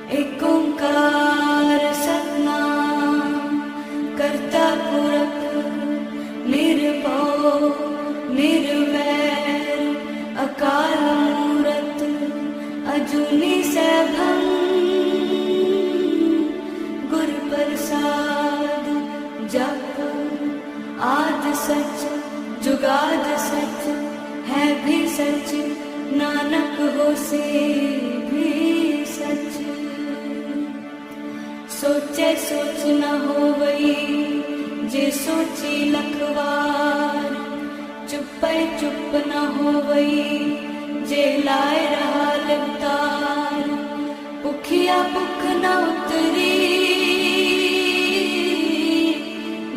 एक ओंकार सतनाम करता पुरख निर्भव निर्वैर अकाल मूरत अजूनी सैभं गुर प्रसाद जप आद सच जुगाद सच है भी सच नानक होसे भी सच। सोचे सोच न होवई जे सोची लखवार चुपै चुप न होवई जे लाए रहा लिवतार। भुखिया भुख न उतरी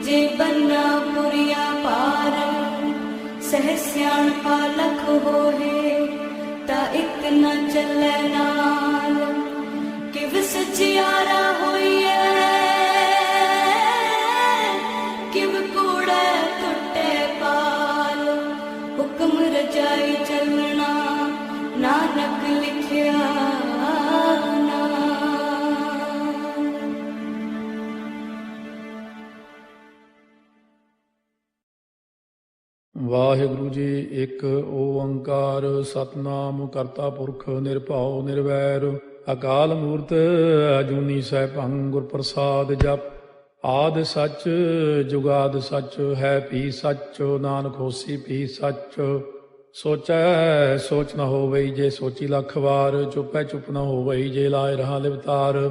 जे बन्ना पुरिया पार। सह सियाणपा लख होए ता इक न चलै नाल। किव सचियारा होइए किव कूड़े टुटे पाल। हुक्म रजाई चलना नानक लिखिया नाल। ਵਾਹਿਗੁਰੂ ਜੀ। ਇੱਕ ਓੰਕਾਰ ਸਤਨਾਮ ਕਰਤਾ ਪੁਰਖ ਨਿਰਭਉ ਨਿਰਵੈਰ ਅਕਾਲ ਮੂਰਤ ਅਜੂਨੀ ਸੈਭੰ ਗੁਰ ਪ੍ਰਸਾਦ ਜਪ। ਆਦਿ ਸੱਚ ਜੁਗਾਦ ਸੱਚ ਹੈ ਭੀ ਸੱਚ ਨਾਨਕ ਹੋਸੀ ਭੀ ਸੱਚ। ਸੋਚੈ ਸੋਚ ਨ ਹੋਵਈ ਜੇ ਸੋਚੀ ਲੱਖ ਵਾਰ। ਚੁੱਪੈ ਚੁੱਪ ਨ ਹੋਵਈ ਜੇ ਲਾਏ ਰਹਾ ਲਿਵਤਾਰ।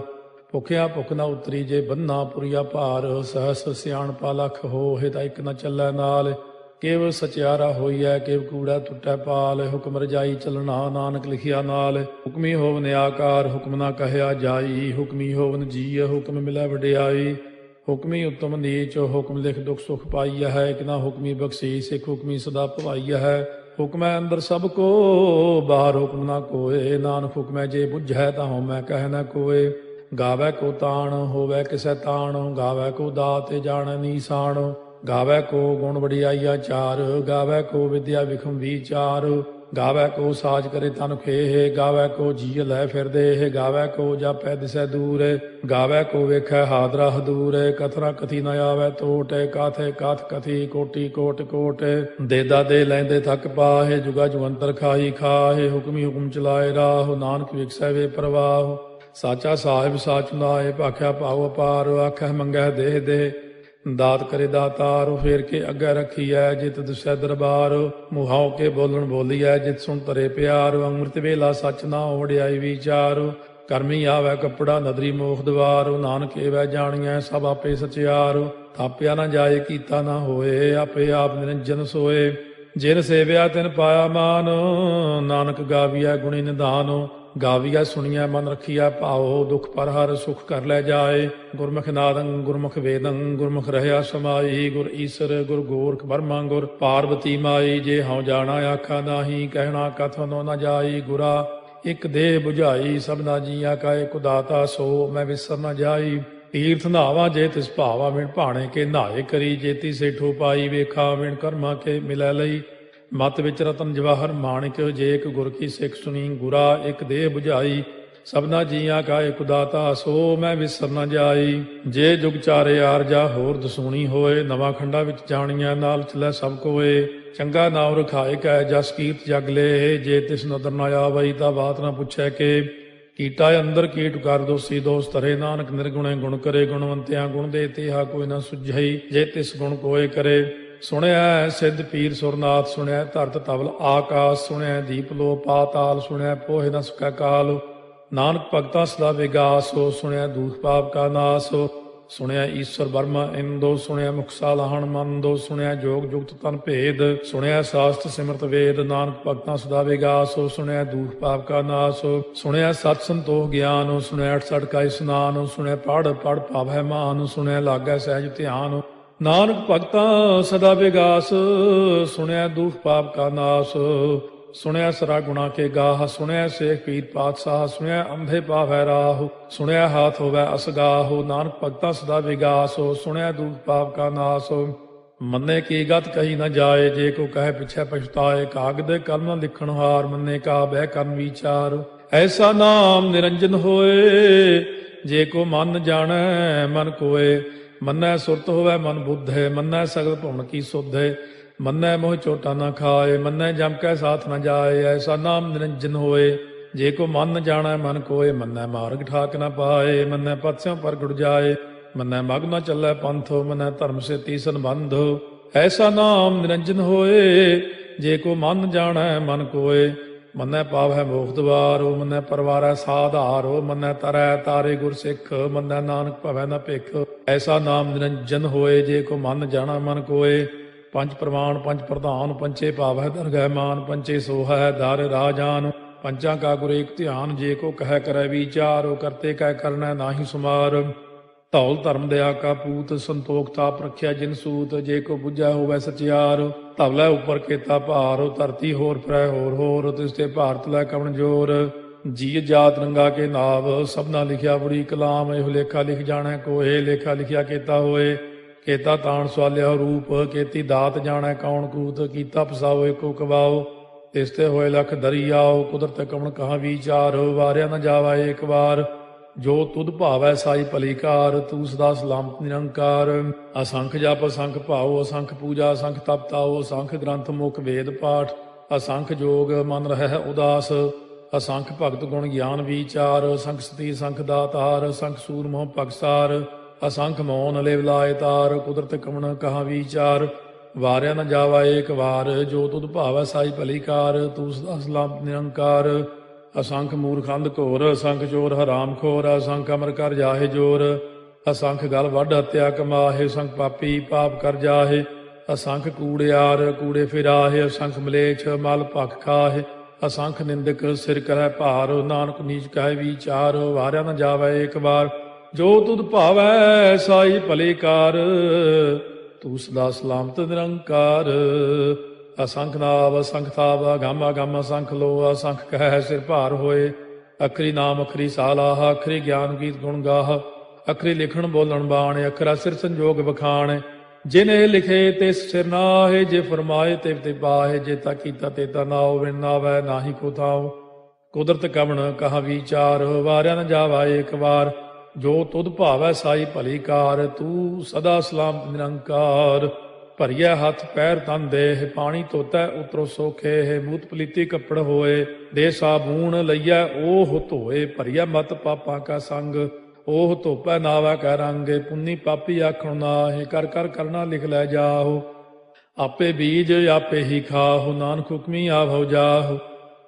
ਭੁਖਿਆ ਭੁਖ ਨ ਉਤਰੀ ਜੇ ਬੰਨਾ ਪੁਰੀਆ ਭਾਰ। ਸਹਸ ਸਿਆਣਪਾ ਲਖ ਹੋਏ ਤਾਂ ਇੱਕ ਨ ਚੱਲੈ ਨਾਲ। ਕਿਵ ਸਚਿਆਰਾ ਹੋਈਐ ਕਿਵ ਕੂੜਾ ਟੁੱਟੈ ਪਾਲ। ਹੁਕਮ ਰਜਾਈ ਚੱਲਣਾ ਨਾਨਕ ਲਿਖਿਆ ਨਾਲ। ਹੁਕਮੀ ਹੋਵਨ ਆਕਾਰ ਹੁਕਮ ਨਾ ਕਹਿਆ ਜਾਈ। ਹੁਕਮੀ ਹੋਵਨ ਜੀਅ ਹੁਕਮ ਮਿਲੈ ਵਡਿਆਈ। ਹੁਕਮੀ ਉਤਮ ਨੀਚ ਹੁਕਮ ਲਿਖ ਦੁਖ ਸੁਖ ਪਾਈਆ ਹੈ। ਇੱਕ ਨਾ ਹੁਕਮੀ ਬਖਸ਼ੀਸ ਇੱਕ ਹੁਕਮੀ ਸਦਾ ਭਵਾਈਆ ਹੈ। ਹੁਕਮੈ ਅੰਦਰ ਸਭ ਕੋ ਬਾਹਰ ਹੁਕਮ ਨਾ ਕੋਏ। ਨਾਨਕ ਹੁਕਮੈ ਜੇ ਬੁੱਝੈ ਤਾਂ ਹਉਮੈ ਕਹਿ ਨਾ ਕੋਏ। ਗਾਵੈ ਕੋ ਤਾਣ ਹੋਵੈ ਕਿਸੈ ਤਾਣ। ਗਾਵੈ ਕੋ ਦਾਤ ਜਾਣੈ ਨੀਸਾਨ। ਗਾਵੈ ਕੋ ਗੁਣ ਵਡਿਆਈਆ ਚਾਰ। ਗਾਵੈ ਕੋ ਵਿਦਿਆ ਵਿਖਮ ਵਿਚਾਰ। ਗਾਵੈ ਕੋ ਸਾਜ ਕਰੇ ਤਨ ਖੇਹ। ਗਾਵੈ ਕੋ ਜੀਅ ਲੈ ਫਿਰਦੇ। ਗਾਵੈ ਕੋ ਜਾਪੈ ਦਿਸੈ ਦੂਰ। ਗਾਵੈ ਕੋ ਵੇਖੈ ਹਾਦਰਾ ਹਦੂਰ। ਕਥਨਾ ਕਥੀ ਨ ਆਵੈ ਟੋਟ। ਕਾਥੇ ਕਾਥ ਕਥੀ ਕੋਟੀ ਕੋਟ ਕੋਟ। ਦੇਦਾ ਦੇ ਲੈਂਦੇ ਥੱਕ ਪਾਹੇ। ਜੁਗਾ ਜੁਗੰਤਰ ਖਾਈ ਖਾਹੇ। ਹੁਕਮੀ ਹੁਕਮ ਚਲਾਏ ਰਾਹ। ਨਾਨਕ ਵਿਖਸੈ ਵੇ ਪ੍ਰਵਾਹ। ਸਾਚਾ ਸਾਹਿਬ ਸਾਚ ਨਾਏ ਭਾਖਿਆ ਭਾਉ ਅਪਾਰ। ਆਖੈ ਮੰਗੈ ਦੇਹ ਦੇ ਦਾਤ ਕਰੇ ਦਾਤਾਰ। ਫੇਰ ਕੇ ਅੱਗੇ ਰੱਖੀਐ ਜਿਤ ਦਿਸੈ ਦਰਬਾਰ। ਮੁਹਾਉ ਕੇ ਬੋਲਣ ਬੋਲੀਐ ਜਿਤ ਸੁਣ ਤਰੇ ਪਿਆਰ। ਅੰਮ੍ਰਿਤ ਵੇਲਾ ਸੱਚ ਨਾ ਵਡਿਆਈ ਵਿਚਾਰ। ਕਰਮੀ ਆਵੈ ਕੱਪੜਾ ਨਦਰੀ ਮੋਖ ਦਵਾਰ। ਨਾਨਕ ਏਵੈ ਜਾਣੀਐ ਸਭ ਆਪੇ ਸਚਿਆਰ। ਥਾਪਿਆ ਨਾ ਜਾਏ ਕੀਤਾ ਨਾ ਹੋਏ। ਆਪੇ ਆਪ ਨਿਰੰਜਨ ਸੋਏ। ਜਿਨ ਸੇਵਿਆ ਤਿਨ ਪਾਇਆ ਮਾਨ। ਨਾਨਕ ਗਾਵੀਐ ਗੁਣੀ ਨਿਧਾਨ। ਗਾਵੀਐ ਸੁਣੀਐ ਮਨ ਰਖੀਐ ਭਾਉ। ਦੁਖ ਪਰ ਹਰ ਸੁਖ ਕਰ ਲੈ ਜਾਏ। ਗੁਰਮੁਖ ਨਾਦੰ ਗੁਰਮੁਖ ਵੇਦੰ ਗੁਰਮੁਖ ਰਹਿਆ ਸਮਾਈ। ਗੁਰ ਈਸਰ ਗੁਰ ਗੋਰਖ ਬਰਮਾ ਗੁਰ ਪਾਰਬਤੀ ਮਾਈ। ਜੇ ਹਉ ਜਾਣਾ ਆਖਾ ਨਾਹੀ ਕਹਿਣਾ ਕਥਨੋ ਨ ਜਾਈ। ਗੁਰਾ ਇੱਕ ਦੇਹ ਬੁਝਾਈ ਸਭਨਾ ਜੀਆਂ ਕਾ ਇੱਕ ਦਾਤਾ। ਸੋ ਮੈਂ ਵਿਸਰ ਨ ਜਾਈ। ਤੀਰਥ ਨਾਵਾ ਜੇ ਤਿਸ ਭਾਵਾ ਵਿਣ ਭਾਣੇ ਕੇ ਨਹਾਏ ਕਰੀ। ਜੇਤੀ ਸੇਠੋ ਪਾਈ ਵੇਖਾ ਵਿਣ ਕਰਮਾ ਕੇ ਮਿਲੈ ਲਈ। ਮਤ ਵਿੱਚ ਰਤਨ ਜਵਾਹਰ ਮਾਣਿਕ ਜੇ ਇੱਕ ਗੁਰ ਕੀ ਸਿੱਖ ਸੁਣੀ। ਗੁਰਾ ਇੱਕ ਦੇਹ ਬੁਝਾਈ ਸਭਨਾ ਜੀਆਂ ਕਾ ਇੱਕ ਦਾਤਾ। ਸੋ ਮੈਂ ਵਿਸਰ ਨ ਜਾਈ। ਜੇ ਜੁਗ ਚਾਰੇ ਆਰਜਾ ਹੋਰ ਦਸੂਣੀ ਹੋਏ। ਨਵਾਂ ਖੰਡਾ ਵਿੱਚ ਜਾਣੀਆਂ ਨਾਲ ਚਲੈ ਸਭ ਕੋਏ। ਚੰਗਾ ਨਾਮ ਰਖਾਏ ਕੈ ਜਸ ਕੀਰਤ ਜਗ ਲੇ। ਜੇ ਤਿਸ ਨਦਰ ਨ ਆਵਈ ਤਾਂ ਬਾਤ ਨਾ ਪੁੱਛੈ ਕੇ। ਕੀਟਾ ਅੰਦਰ ਕੀਟ ਕਰ ਦੋਸੀ ਦੋਸ ਧਰੇ। ਨਾਨਕ ਨਿਰਗੁਣੇ ਗੁਣ ਕਰੇ। ਗੁਣਵੰਤਿਆਂ ਗੁਣ ਦੇ ਤੇਹਾ ਕੋਈ ਨਾ ਸੁਝਈ। ਜੇ ਤਿਸ ਗੁਣ ਕੋਏ ਕਰੇ। ਸੁਣਿਆ ਸਿੱਧ ਪੀਰ ਸੁਰਨਾਥ। ਸੁਣਿਆ ਧਰਤ ਤਵਲ ਆਕਾਸ। ਸੁਣਿਆ ਦੀਪ ਲੋ ਪਾਤਾਲ। ਸੁਣਿਆ ਪੋਹਿ ਨ ਸਕੈ ਕਾਲ। ਨਾਨਕ ਭਗਤਾਂ ਸਦਾ ਵਿਗਾਸ। ਸੁਣਿਆ ਦੂਖ ਪਾਪ ਕਾ ਨਾਸ। ਸੁਣਿਆ ਈਸ਼ਵਰ ਬਰਮਾ ਇੰਦੋ। ਸੁਣਿਆ ਮੁਖ ਸਾਲਾਹਣ ਮੰਦੋ। ਸੁਣਿਆ ਜੋਗ ਜੁਗਤ ਤਨ ਭੇਦ। ਸੁਣਿਆ ਸਾਸਤ ਸਿਮਰਤ ਵੇਦ। ਨਾਨਕ ਭਗਤਾਂ ਸਦਾ ਵਿਗਾਸ। ਸੁਣਿਆ ਦੂਖ ਪਾਪ ਕਾ ਨਾਸ। ਸੁਣਿਆ ਸਤ ਸੰਤੋਖ ਗਿਆਨ। ਸੁਣਿਆ 68 ਕਾ ਇਸਨਾਨ। ਸੁਣਿਆ ਪੜ ਪੜ ਭਾਵੈ ਮਾਨ। ਸੁਣਿਆ ਲਾਗੈ ਸਹਿਜ ਧਿਆਨ। ਨਾਨਕ ਭਗਤਾਂ ਸਦਾ ਵਿਗਾਸ। ਸੁਣਿਆ ਦੁਖ ਪਾਪ ਕਾ ਨਾਸ। ਸੁਣਿਆ ਸਰਾ ਗੁਣਾ ਕੇ ਗਾਹ। ਸੁਣਿਆ ਸੇਖ ਪੀਰ ਪਾਤਸ਼ਾਹ। ਸੁਣਿਆ ਅੰਧੇ ਪਾਵੈ ਰਾਹ। ਸੁਣਿਆ ਹਾਥ ਹੋਵੈ ਅਸਗਾਹ। ਨਾਨਕ ਭਗਤਾਂ ਸਦਾ ਵਿਗਾਸ। ਸੁਣਿਆ ਦੁਖ ਪਾਪ ਕਾ ਨਾਸ। ਮੰਨੇ ਕੀ ਗਤ ਕਹੀ ਨ ਜਾਏ। ਜੇ ਕੋ ਕਹੇ ਪਿਛੈ ਪਛਤਾਏ। ਕਾਗਦ ਕਲਮ ਲਿਖਣ ਹਾਰ। ਮੰਨੇ ਕਾ ਬਹਿ ਕਰਨ ਵਿਚਾਰ। ਐਸਾ ਨਾਮ ਨਿਰੰਜਨ ਹੋਏ, ਜੇ ਕੋ ਮਨ ਜਾਣੈ ਮਨ ਕੋਏ। ਮੰਨੈ ਸੁਰਤ ਹੋਵੈ ਮਨ ਬੁੱਧੇ, ਮੰਨੈ ਸਗਲ ਭਵਨ ਕੀ ਸੁਧੇ। ਮੰਨੈ ਮੋਹ ਚੋਟਾ ਨਾ ਖਾਏ, ਮੰਨੈ ਜਮ ਕੈ ਸਾਥ ਨ ਜਾਏ। ਐਸਾ ਨਾਮ ਨਿਰੰਜਨ ਹੋਏ, ਜੇ ਕੋ ਮਨ ਜਾਣੈ ਮਨ ਕੋਏ। ਮੰਨੈ ਮਾਰਗ ਠਾਕ ਨ ਪਾਏ, ਮੰਨੈ ਪਥਿਓਂ ਪ੍ਰਗਟ ਜਾਏ। ਮੰਨੈ ਮਗ ਨ ਚੱਲੈ ਪੰਥ, ਮੰਨੈ ਧਰਮ ਸੇਤੀ ਸੰਬੰਧ। ਐਸਾ ਨਾਮ ਨਿਰੰਜਨ ਹੋਏ, ਜੇ ਕੋ ਮਨ ਜਾਣੈ ਮਨ ਕੋਏ। ਮੰਨੈ ਪਾਵੈ ਮੋਖ ਦੁਆਰੋ, ਮੰਨੈ ਪਰਵਾਰੈ ਸਾਧਾਰੋ। ਮੰਨੈ ਤਰੈ ਤਾਰੇ ਗੁਰ ਸਿੱਖ, ਮੰਨੈ ਨਾਨਕ ਭਵੈ ਨ ਭਿਖ। ਐਸਾ ਨਾਮ ਨਿਰੰਜਨ ਹੋਏ, ਜੇ ਕੋ ਮਨ ਜਾਣੈ ਮਨ ਕੋਏ। ਪੰਜ ਪ੍ਰਮਾਣ ਪੰਜ ਪ੍ਰਧਾਨ, ਪੰਚੇ ਭਾਵੈ ਦਰਗਹਿ ਮਾਨ। ਪੰਚੇ ਸੋਹੈ ਦਰ ਰਾਜਾਨ, ਪੰਚਾਂ ਕਾ ਗੁਰ ਏਕ ਧਿਆਨ। ਜੇ ਕੋ ਕਹਿ ਕਰੈ ਵਿਚਾਰ, ਕਰਤੇ ਕਹਿ ਕਰਨੈ ਨਾਹੀ ਸੁਮਾਰ। ਧੌਲ ਧਰਮ ਦਇਆ ਕਾ ਪੂਤ, ਸੰਤੋਖ ਤਾਪ ਰੱਖਿਆ ਜਿਨ ਸੂਤ। ਜੇ ਕੋ ਬੁੱਝੈ ਹੋਵੈ ਸਚਿਆਰ, ਧਵਲੇ ਉਪਰ ਕੇਤਾ ਭਾਰ। ਧਰਤੀ ਹੋਰ ਫਿਰੈ ਹੋਰ ਹੋਰ, ਤਿਸ ਤੇ ਭਾਰਤ ਲੈ ਕਵਣ ਜੋਰ। ਜੀ ਜਾਤ ਰੰਗਾ ਕੇ ਨਾਵ, ਸਭਨਾ ਲਿਖਿਆ ਬੜੀ ਕਲਾਮ। ਇਹੋ ਲੇਖਾ ਲਿਖ ਜਾਣੈ ਕੋਏ, ਲੇਖਾ ਲਿਖਿਆ ਕੇਤਾ ਹੋਏ। ਕੇਤਾ ਤਾਣ ਸਵਾਲਿਆ ਰੂਪ, ਕੀਤੀ ਦਾਤ ਜਾਣੈ ਕੌਣ ਕੂਤ। ਕੀਤਾ ਪਸਾਓ ਏਕੋ ਕਵਾਓ, ਤਿਸ ਤੇ ਹੋਏ ਲਖ ਦਰਿਆਓ। ਕੁਦਰਤ ਕਵਣ ਕਹਾ ਵਿਚਾਰ, ਵਾਰਿਆ ਨ ਜਾਵਾ ਏਕ ਵਾਰ। ਜੋ ਤੁਧ ਭਾਵੈ ਸਾਈ ਭਲੀ ਕਾਰ, ਤੂੰ ਸਦਾ ਸਲਾਮਤ ਨਿਰੰਕਾਰ। ਅਸੰਖ ਜਪ ਅਸੰਖ ਭਾਉ, ਅਸੰਖ ਪੂਜਾ ਅਸੰਖ ਤਪ ਤਾਉ। ਅਸੰਖ ਗ੍ਰੰਥ ਮੁਖ ਵੇਦ ਪਾਠ, ਅਸੰਖ ਜੋਗ ਮਨ ਰਹਿ ਉਦਾਸ। ਅਸੰਖ ਭਗਤ ਗੁਣ ਗਿਆਨ ਵਿਚਾਰ, ਅਸੰਖ ਸਤੀ ਅਸੰਖ ਦਾਤਾਰ। ਅਸੰਖ ਸੂਰ ਮੋਹ ਭਗਸਾਰ, ਅਸੰਖ ਮੌਨ ਲਿਵ ਲਾਇ ਤਾਰ। ਕੁਦਰਤ ਕਵਣ ਕਹਾ ਵਿਚਾਰ, ਵਾਰਿਆ ਨ ਜਾਵਾ ਏਕ ਵਾਰ। ਜੋ ਤੁਧ ਭਾਵੈ ਸਾਈ ਭਲੀ ਕਾਰ, ਤੂੰ ਸਦਾ ਸਲਾਮਤ ਨਿਰੰਕਾਰ। ਅਸੰਖ ਮੂਰਖੰਦ ਘੋਰ, ਅਸੰਖ ਚੋਰ ਹਰਾਮ ਖੋਰ। ਅਸੰਖ ਅਮਰ ਕਰ ਜਾਹੇ ਜੋਰ, ਅਸੰਖ ਗਲ ਵੱਢ ਹੱਤਿਆ ਕਮਾਹੇ। ਅਸੰਖ ਪਾਪੀ ਪਾਪ ਕਰ ਜਾਹੇ, ਅਸੰਖ ਕੂੜਿਆਰ ਕੂੜੇ ਫਿਰਾਹੇ। ਅਸੰਖ ਮਲੇਛ ਮਲ ਭਖ ਖਾਹੇ, ਅਸੰਖ ਨਿੰਦਕ ਸਿਰ ਕਰੈ ਭਾਰ। ਨਾਨਕ ਨੀਚ ਕਹਿ ਵਿਚਾਰ, ਵਾਰਿਆ ਨ ਜਾਵੈ ਏਕ ਵਾਰ। ਜੋ ਤੁਧ ਭਾਵੈ ਸਾਈ ਭਲੀ ਕਾਰ, ਤੂੰ ਸਦਾ ਸਲਾਮਤ ਨਿਰੰਕਾਰ। ਅਸੰਖ ਨਾਵ ਅਸੰਖ ਤਾਵ, ਅਗੰਮ ਅਗੰਮ ਅਸੰਖ ਲੋ। ਅਸੰਖ ਕਹਿ ਸਿਰ ਭਾਰ ਹੋਏ, ਅਖਰੀ ਨਾਮ ਅਖਰੀ ਸਾਲਾਹ। ਅਖਰੀ ਗਿਆਨ ਗੀਤ ਗੁਣ ਗਾਹ, ਅਖਰੀ ਲਿਖਣ ਬੋਲਣ ਬਾਣ। ਅਖਰਾ ਸਿਰ ਸੰਜੋਗ ਬਖਾਣ, ਜਿਨ ਇਹ ਲਿਖੇ ਤਿਸ ਸਿਰ ਨਾਹੇ। ਜੇ ਫਰਮਾਏ ਤਿਵ ਤੇ ਪਾਹੇ, ਜੇ ਤਾ ਕੀਤਾ ਤੇ ਤਾ ਨਾਉ। ਬਿਨ ਨਾਵੈ ਨਾਹੀ ਕੋ ਥਾਉ, ਕੁਦਰਤ ਕਵਣ ਕਹਾ ਵਿਚਾਰ। ਵਾਰਿਆ ਨ ਜਾਵਾ ਏਕ ਵਾਰ, ਜੋ ਤੁਧ ਭਾਵੈ ਸਾਈ ਭਲੀ ਕਾਰ। ਤੂੰ ਸਦਾ ਸਲਾਮਤ ਨਿਰੰਕਾਰ। ਭਰੀਐ ਹੱਥ ਪੈਰ ਤਨ ਦੇਹ, ਪਾਣੀ ਧੋਤੈ ਉਤਰੋ ਸੋਖੇ। ਮੂਤ ਪਲੀਤੀ ਕੱਪੜ ਹੋਏ, ਦੇ ਸਾਬੂਣ ਲਈਐ ਓਹ ਧੋਏ। ਭਰੀਐ ਮਤ ਪਾਪਾਂ ਕਾ ਸੰਗ, ਓਹ ਧੋਪੈ ਨਾਵੈ ਕੈ ਰੰਗ। ਪੁੰਨੀ ਪਾਪੀ ਆਖਣ ਨਾਹੀ, ਕਰ ਕਰ ਕਰਨਾ ਲਿਖ ਲੈ ਜਾਹੋ। ਆਪੇ ਬੀਜ ਆਪੇ ਹੀ ਖਾਹੋ, ਨਾਨਕ ਹੁਕਮੀ ਆਭਉ ਜਾਹੋ।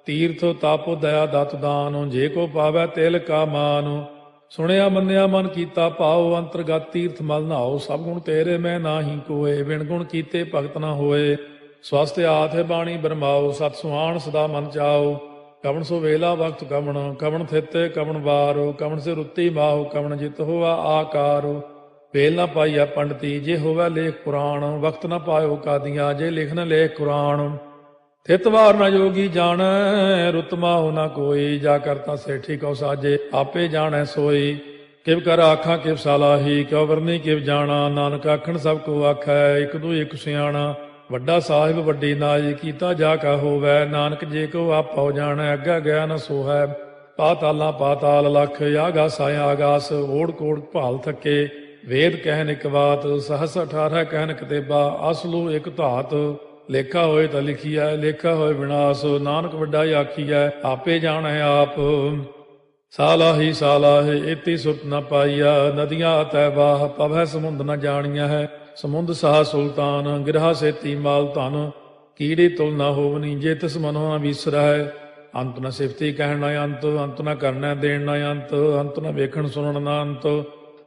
ਤੀਰਥ ਤਪ ਦਇਆ ਦਤ ਦਾਨ, ਜੇ ਕੋ ਪਾਵੈ ਤਿਲ ਕਾ ਮਾਨ। ਸੁਣਿਆ ਮੰਨਿਆ ਮਨ ਕੀਤਾ ਭਾਉ, ਅੰਤਰਗਤ ਤੀਰਥ ਮਲ ਨਹਾਉ। ਸਭ ਗੁਣ ਤੇਰੇ ਮੈਂ ਨਾਹੀ ਕੋਏ, ਬਿਨ ਗੁਣ ਕੀਤੇ ਭਗਤ ਨਾ ਹੋਏ। ਸਵਸਤ ਆਥ ਬਾਣੀ ਬਰਮਾਓ, ਸਤ ਸੁਹਾਣ ਸਦਾ ਮਨ ਚਾਓ। ਕਵਣ ਸੋ ਵੇਲਾ ਵਕਤ ਕਵਣ, ਕਵਣ ਥਿਤੇ ਕਵਣ ਵਾਰੋ। ਕਵਣ ਸੇ ਰੁੱਤੀ ਮਾਹੋ, ਕਵਣ ਜਿਤ ਹੋਵਾ ਆਕਾਰੋ। ਵੇਲ ਨਾ ਪਾਈਆ ਪੰਡਤੀ, ਜੇ ਹੋਵੈ ਲੇਖ ਪੁਰਾਣ। ਵਕਤ ਨਾ ਪਾਇਓ ਕਾਦੀਆਂ, ਜੇ ਲਿਖਨ ਲੇਖ ਕੁਰਾਨ। ਥਿਤ ਵਾਰ ਨਾ ਜੋਗੀ ਜਾਣੈ, ਰੁਤ ਮਾਹੁ ਨਾ ਕੋਈ। ਜਾ ਕਰਤਾ ਸੇਠੀ ਕਉ ਸਾਜੇ, ਆਪੇ ਜਾਣੈ ਸੋਈ। ਕਿਵ ਕਰ ਆਖਾਂ ਕਿਵ ਸਾਲਾਹੀ, ਕਿਉ ਵਰਨੀ ਕਿਵ ਜਾਣਾ। ਨਾਨਕ ਆਖਣ ਸਭ ਕੋ ਆਖੈ, ਇਕ ਦੂ ਇਕ ਸਿਆਣਾ। ਵੱਡਾ ਸਾਹਿਬ ਵੱਡੀ ਨਾਈ, ਕੀਤਾ ਜਾ ਕਾ ਹੋਵੈ। ਨਾਨਕ ਜੇ ਕੋ ਆਪਉ ਜਾਣੈ, ਅੱਗਾ ਗਿਆ ਨ ਸੋਹੈ। ਪਾਤਾਲਾਂ ਪਾਤਾਲ ਲਖ, ਆਗਾਸਾਂ ਆਗਾਸ। ਓੜ ਕੋੜ ਭਾਲ ਥੱਕੇ, ਵੇਦ ਕਹਿਨ ਇਕ ਬਾਤ। ਸਹਸ 18 ਕਹਿਨ ਕਤੇਬਾ, ਅਸਲੂ ਇਕ ਧਾਤ। ਲੇਖਾ ਹੋਏ ਤਾਂ ਲਿਖੀਐ, ਲੇਖਾ ਹੋਏ ਵਿਨਾਸ਼। ਨਾਨਕ ਵੱਡਾ ਆਖੀਐ, ਆਪੇ ਜਾਣੈ ਆਪ। ਸਾਲਾਹੀ ਸਾਲਾਹੇ, ਏਤੀ ਸੁਰਤ ਨ ਪਾਈਆ। ਨਦੀਆਂ ਅਤੈ ਬਾਹ, ਪਵੈ ਸਮੁੰਦ ਨ ਜਾਣੀਐ ਹੈ। ਸਮੁੰਦ ਸਾਹ ਸੁਲਤਾਨ, ਗਿਰਹਾ ਸੇਤੀ ਮਾਲ ਧਨ। ਕੀੜੀ ਤੁਲ ਨ ਹੋਵਨੀ, ਜੇ ਤਿਸ ਮਨੋ ਨ ਵਿਸਰੈ। ਅੰਤ ਨ ਸਿਫਤੀ ਕਹਿਣ ਨ ਅੰਤ, ਅੰਤ ਨ ਕਰਨੈ ਦੇਣ ਨ ਅੰਤ। ਅੰਤ ਨ ਵੇਖਣ ਸੁਣਨ ਨ ਅੰਤ,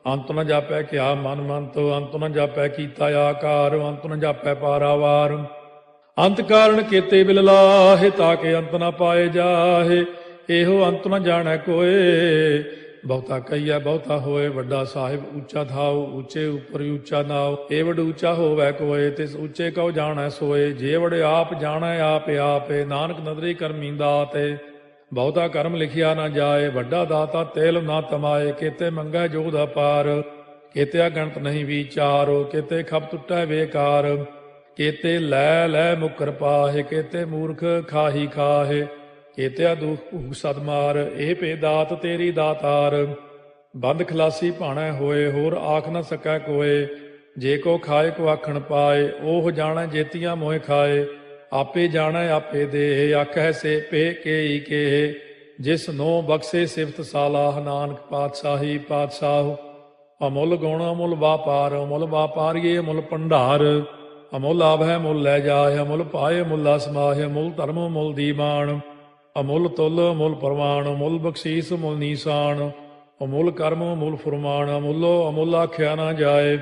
ਅੰਤ ਨ ਜਾਪੈ ਕਿਆ ਮਨ ਮੰਤ। ਅੰਤ ਨ ਜਾਪੈ ਕੀਤਾ ਆਕਾਰ, ਅੰਤ ਨ ਜਾਪੈ ਪਾਰਾਵਾਰ। ਅੰਤ ਕਾਰਨ ਕੀਤੇ ਬਿਲ ਲਾਹੇ, ਤਾਕੇ ਅੰਤ ਨ ਪਾਏ ਜਾਹੇ। ਇਹੋ ਅੰਤ ਨ ਜਾਣੈ ਕੋਏ, ਬਹੁਤਾ ਕਹੀਐ ਬਹੁਤਾ ਹੋਏ। ਵੱਡਾ ਸਾਹਿਬ ਉੱਚਾ ਥਾਉ, ਉੱਚੇ ਉੱਪਰ ਉੱਚਾ ਨਾਉ। ਏ ਵਡ ਉੱਚਾ ਹੋਵੈ ਕੋਏ, ਤਿਸ ਉੱਚੇ ਕਉ ਜਾਣੈ ਸੋਏ। ਜੇ ਵਡ ਆਪ ਜਾਣੈ ਆਪੇ ਆਪੇ, ਨਾਨਕ ਨਦਰੀ ਕਰਮੀ ਦਾਤੇ। ਬਹੁਤਾ ਕਰਮ ਲਿਖਿਆ ਨਾ ਜਾਏ, ਵੱਡਾ ਦਾਤਾ ਤੇਲ ਨਾ ਤਮਾਏ। ਕੇਤੇ ਮੰਗੈ ਜੋਧ ਅਪਾਰ, ਕੇਤੇ ਅਗਣਤ ਨਹੀਂ ਵਿਚਾਰੋ। ਕੇਤੇ ਖਪ ਟੁੱਟੈ ਬੇਕਾਰ, ਕੇਤੇ ਲੈ ਲੈ ਮੁਕਰ ਪਾਹੇ। ਕੇਤੇ ਮੂਰਖ ਖਾਹੀ ਖਾਹੇ, ਕੇਤਿਆ ਦੁਖ ਭੂਖ ਸਦਮਾਰ, ਇਹ ਭੇ ਦਾਤ ਤੇਰੀ ਦਾਤਾਰ। ਬੰਦ ਖਲਾਸੀ ਭਾਣੈ ਹੋਏ, ਹੋਰ ਆਖ ਨ ਸਕੈ ਕੋਏ। ਜੇ ਕੋ ਖਾਏ ਕੋ ਆਖਣ ਪਾਏ, ਉਹ ਜਾਣੈ ਜੇਤੀਆਂ ਮੋਹਿ ਖਾਏ। ਆਪੇ ਜਾਣੈ ਆਪੇ ਦੇ, ਆਖੈ ਸੇ ਪੇ ਕੇਈ ਕੇ। ਜਿਸ ਨੋ ਬਖਸ਼ੇ ਸਿਫਤ ਸਾਲਾਹ, ਨਾਨਕ ਪਾਤਸ਼ਾਹੀ ਪਾਤਸ਼ਾਹ। ਅਮੁੱਲ ਗੁਣ ਅਮੁੱਲ ਵਾਪਾਰ, ਅਮੁੱਲ ਵਾਪਾਰੀਏ ਅਮੁੱਲ ਭੰਡਾਰ। ਅਮੁੱਲ ਆਵਹਿ ਮੁੱਲ ਲੈ ਜਾਏ, ਅਮੁੱਲ ਪਾਏ ਮੁੱਲਾ ਸਮਾਹਿ। ਅਮੁੱਲ ਧਰਮ ਅਮੁੱਲ ਦੀਵਾਨ, ਅਮੁੱਲ ਤੁਲ ਅਮੁੱਲ ਪ੍ਰਵਾਨ। ਅਮੁੱਲ ਬਖਸ਼ੀਸ ਅਮੁੱਲ ਨੀਸਾਨ, ਅਮੁੱਲ ਕਰਮ ਅਮੁੱਲ ਫੁਰਮਾਨ। ਅਮੁੱਲੋ ਅਮੁੱਲ ਆਖਿਆ ਨਾ ਜਾਏ,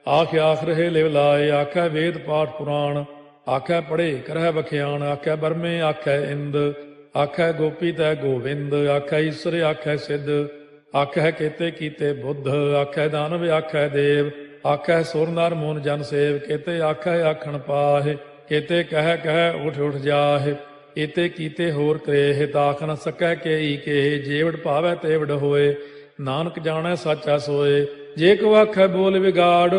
ਆਖ ਆਖ ਰਹੇ ਲਿਵ ਲਾਏ। ਆਖੈ ਵੇਦ ਪਾਠ ਪੁਰਾਣ, ਆਖੈ ਪੜ੍ਹੇ ਕਰਹਿ ਬਖਿਆਣ। ਆਖੈ ਬਰਮੇ ਆਖੈ ਇੰਦ, ਆਖੈ ਗੋਪੀ ਤੈ ਗੋਵਿੰਦ। ਆਖੈ ਈਸਰ ਆਖੈ ਸਿੱਧ, ਆਖੈ ਕੇਤੇ ਕੀਤੇ ਬੁੱਧ। ਆਖੈ ਦਾਨਵ ਆਖੈ ਦੇਵ, ਆਖੈ ਸੁਰ ਨਰ ਮੂਨ ਜਨ ਸੇਵ। ਕੇਤੇ ਆਖੈ ਆਖਣ ਪਾਹਿ, ਕੇਤੇ ਕਹਿ ਕਹਿ ਉਠ ਉਠ ਜਾਹਿ। ਏਤੇ ਕੀਤੇ ਹੋਰ ਕਰੇਹ, ਤਾਖ ਨ ਸਕੈ ਕੇਈ ਕੇ। ਜੇਵੜ ਭਾਵੈ ਤੇਵੜ ਹੋਏ, ਨਾਨਕ ਜਾਣੈ ਸਾਚਾ ਸੋਏ। ਜੇ ਕੋ ਆਖੈ ਬੋਲ ਵਿਗਾੜ,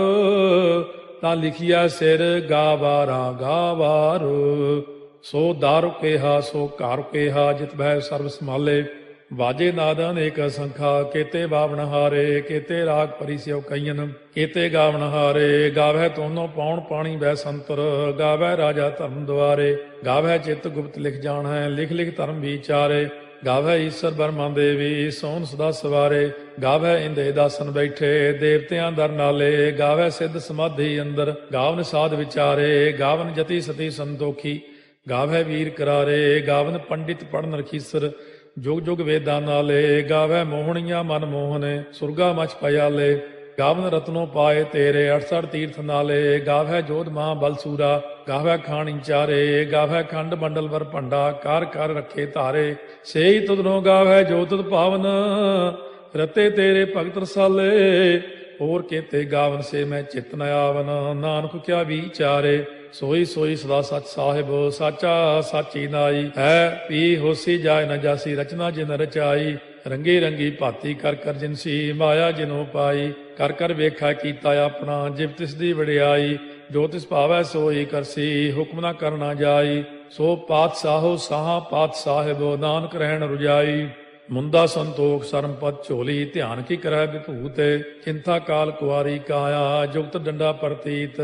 ਤਾਂ ਲਿਖਿਆ ਸਿਰ ਗਾਵਾਰਾ ਗਾਵਾਰ। ਸੋ ਦਾਰੂ ਕੇਹਾ ਸੋ ਘਰ ਕੇਹਾ, ਜਿਤ ਬਹਿ ਸਰਬ ਸੰਭਾਲੇ। ਵਾਜੇ ਨਾਦ ਅਨੇਕ ਸੰਖਾ, ਕੇਤੇ ਬਾਵਣ ਹਾਰੇ। ਕੇਤੇ ਰਾਗ ਪਰੀ ਸਿਓ ਕਈਨ, ਕੇਤੇ ਗਾਵਣ ਹਾਰੇ। ਗਾਵੈ ਤੋਨੋ ਪਾਉਣ ਪਾਣੀ ਬੈ ਸੰਤਰ, ਗਾਵੈ ਰਾਜਾ ਧਰਮ ਦੁਆਰੇ। ਗਾਵੈ ਚਿਤ ਗੁਪਤ ਲਿਖ ਜਾਣੈ, ਲਿਖ ਲਿਖ ਧਰਮ ਵਿਚਾਰੇ। ਗਾਵੈ ਈਸਰ ਬਰਮਾ ਦੇਵੀ, ਸੋਨ ਸਦਾ ਸਵਾਰੇ। ਗਾਵੈ ਇੰਦੇ ਦਾਸਨ ਬੈਠੇ, ਦੇਵਤਿਆਂ ਦਰ ਨਾਲੇ। ਗਾਵੈ ਸਿੱਧ ਸਮਾਧੀ ਅੰਦਰ, ਗਾਵਨ ਸਾਧ ਵਿਚਾਰੇ। ਗਾਵਨ ਜਤੀ ਸਤੀ ਸੰਤੋਖੀ, ਗਾਵੈ ਵੀਰ ਕਰਾਰੇ। ਗਾਵਨ ਪੰਡਿਤ ਪੜਨ ਰਖੀਸਰ, ਜੁਗ ਜੁਗ ਵੇਦਾਂ ਨਾਲੇ। ਗਾਵੈ ਮੋਹਣੀਆਂ ਮਨ ਮੋਹਨੇ, ਸੁਰਗਾ ਮਚ ਪਿਆਲੇ। ਗਾਵਨ ਰਤਨੋ ਪਾਏ ਤੇਰੇ, 68 ਤੀਰਥ ਨਾਲੇ। ਗਾਵੈ ਜੋਧ ਮਹਾ ਬਲਸੂਰਾ, ਗਾਵੈ ਖਾਣੀ ਚਾਰੇ। ਗਾਵੈ ਖੰਡ ਮੰਡਲ ਵਰ ਭੰਡਾ, ਕਰ ਕਰ ਰੱਖੇ ਧਾਰੇ। ਸੇਈ ਤੁਧਨੋ ਗਾਵੈ ਜੋ ਤੁਧ ਭਾਵਨ, ਰਤੇ ਤੇਰੇ ਭਗਤ ਰਸਾਲੇ। ਹੋਰ ਕੇਤੇ ਗਾਵਨ ਸੇ ਮੈਂ ਚਿਤ ਨ ਆਵਨ, ਨਾਨਕ ਕਿਆ ਵਿਚਾਰੇ। ਸੋਈ ਸੋਈ ਸਦਾ ਸਚ ਸਾਹਿਬ, ਸਾਚਾ ਸਾਚੀ ਨਾਈ। ਹੈ ਪੀ ਹੋਸੀ ਜਾਏ ਨ ਜਾਸੀ, ਰਚਨਾ ਜਿਨ ਰਚਾਈ। ਰੰਗੀ ਰੰਗੀ ਭਾਤੀ ਕਰ ਕਰ ਜਿਨਸੀ, ਮਾਇਆ ਜਿਨੋ ਪਾਈ। ਕਰ ਕਰ ਵੇਖਾ ਕੀਤਾ ਆਪਣਾ, ਜਿਵ ਤਿਸ ਦੀ ਵਡਿਆਈ। ਜੋ ਤਿਸ ਭਾਵੈ ਸੋਈ ਕਰਸੀ, ਹੁਕਮ ਨਾ ਕਰਨਾ ਜਾਈ। ਸੋ ਪਾਤਸ਼ਾਹੋ ਸਾਹਾ ਪਾਤ ਸਾਹਿਬ, ਨਾਨਕ ਰਹਿਣ ਰੁਜਾਈ। ਮੁੰਦਾ ਸੰਤੋਖ ਸਰਮਪਦ ਝੋਲੀ, ਧਿਆਨ ਕੀ ਕਰੈ ਵਿਭੂਤ। ਚਿੰਤਾ ਕਾਲ ਕੁਆਰੀ ਕਾਇਆ, ਜੁਗਤ ਡੰਡਾ ਪ੍ਰਤੀਤ।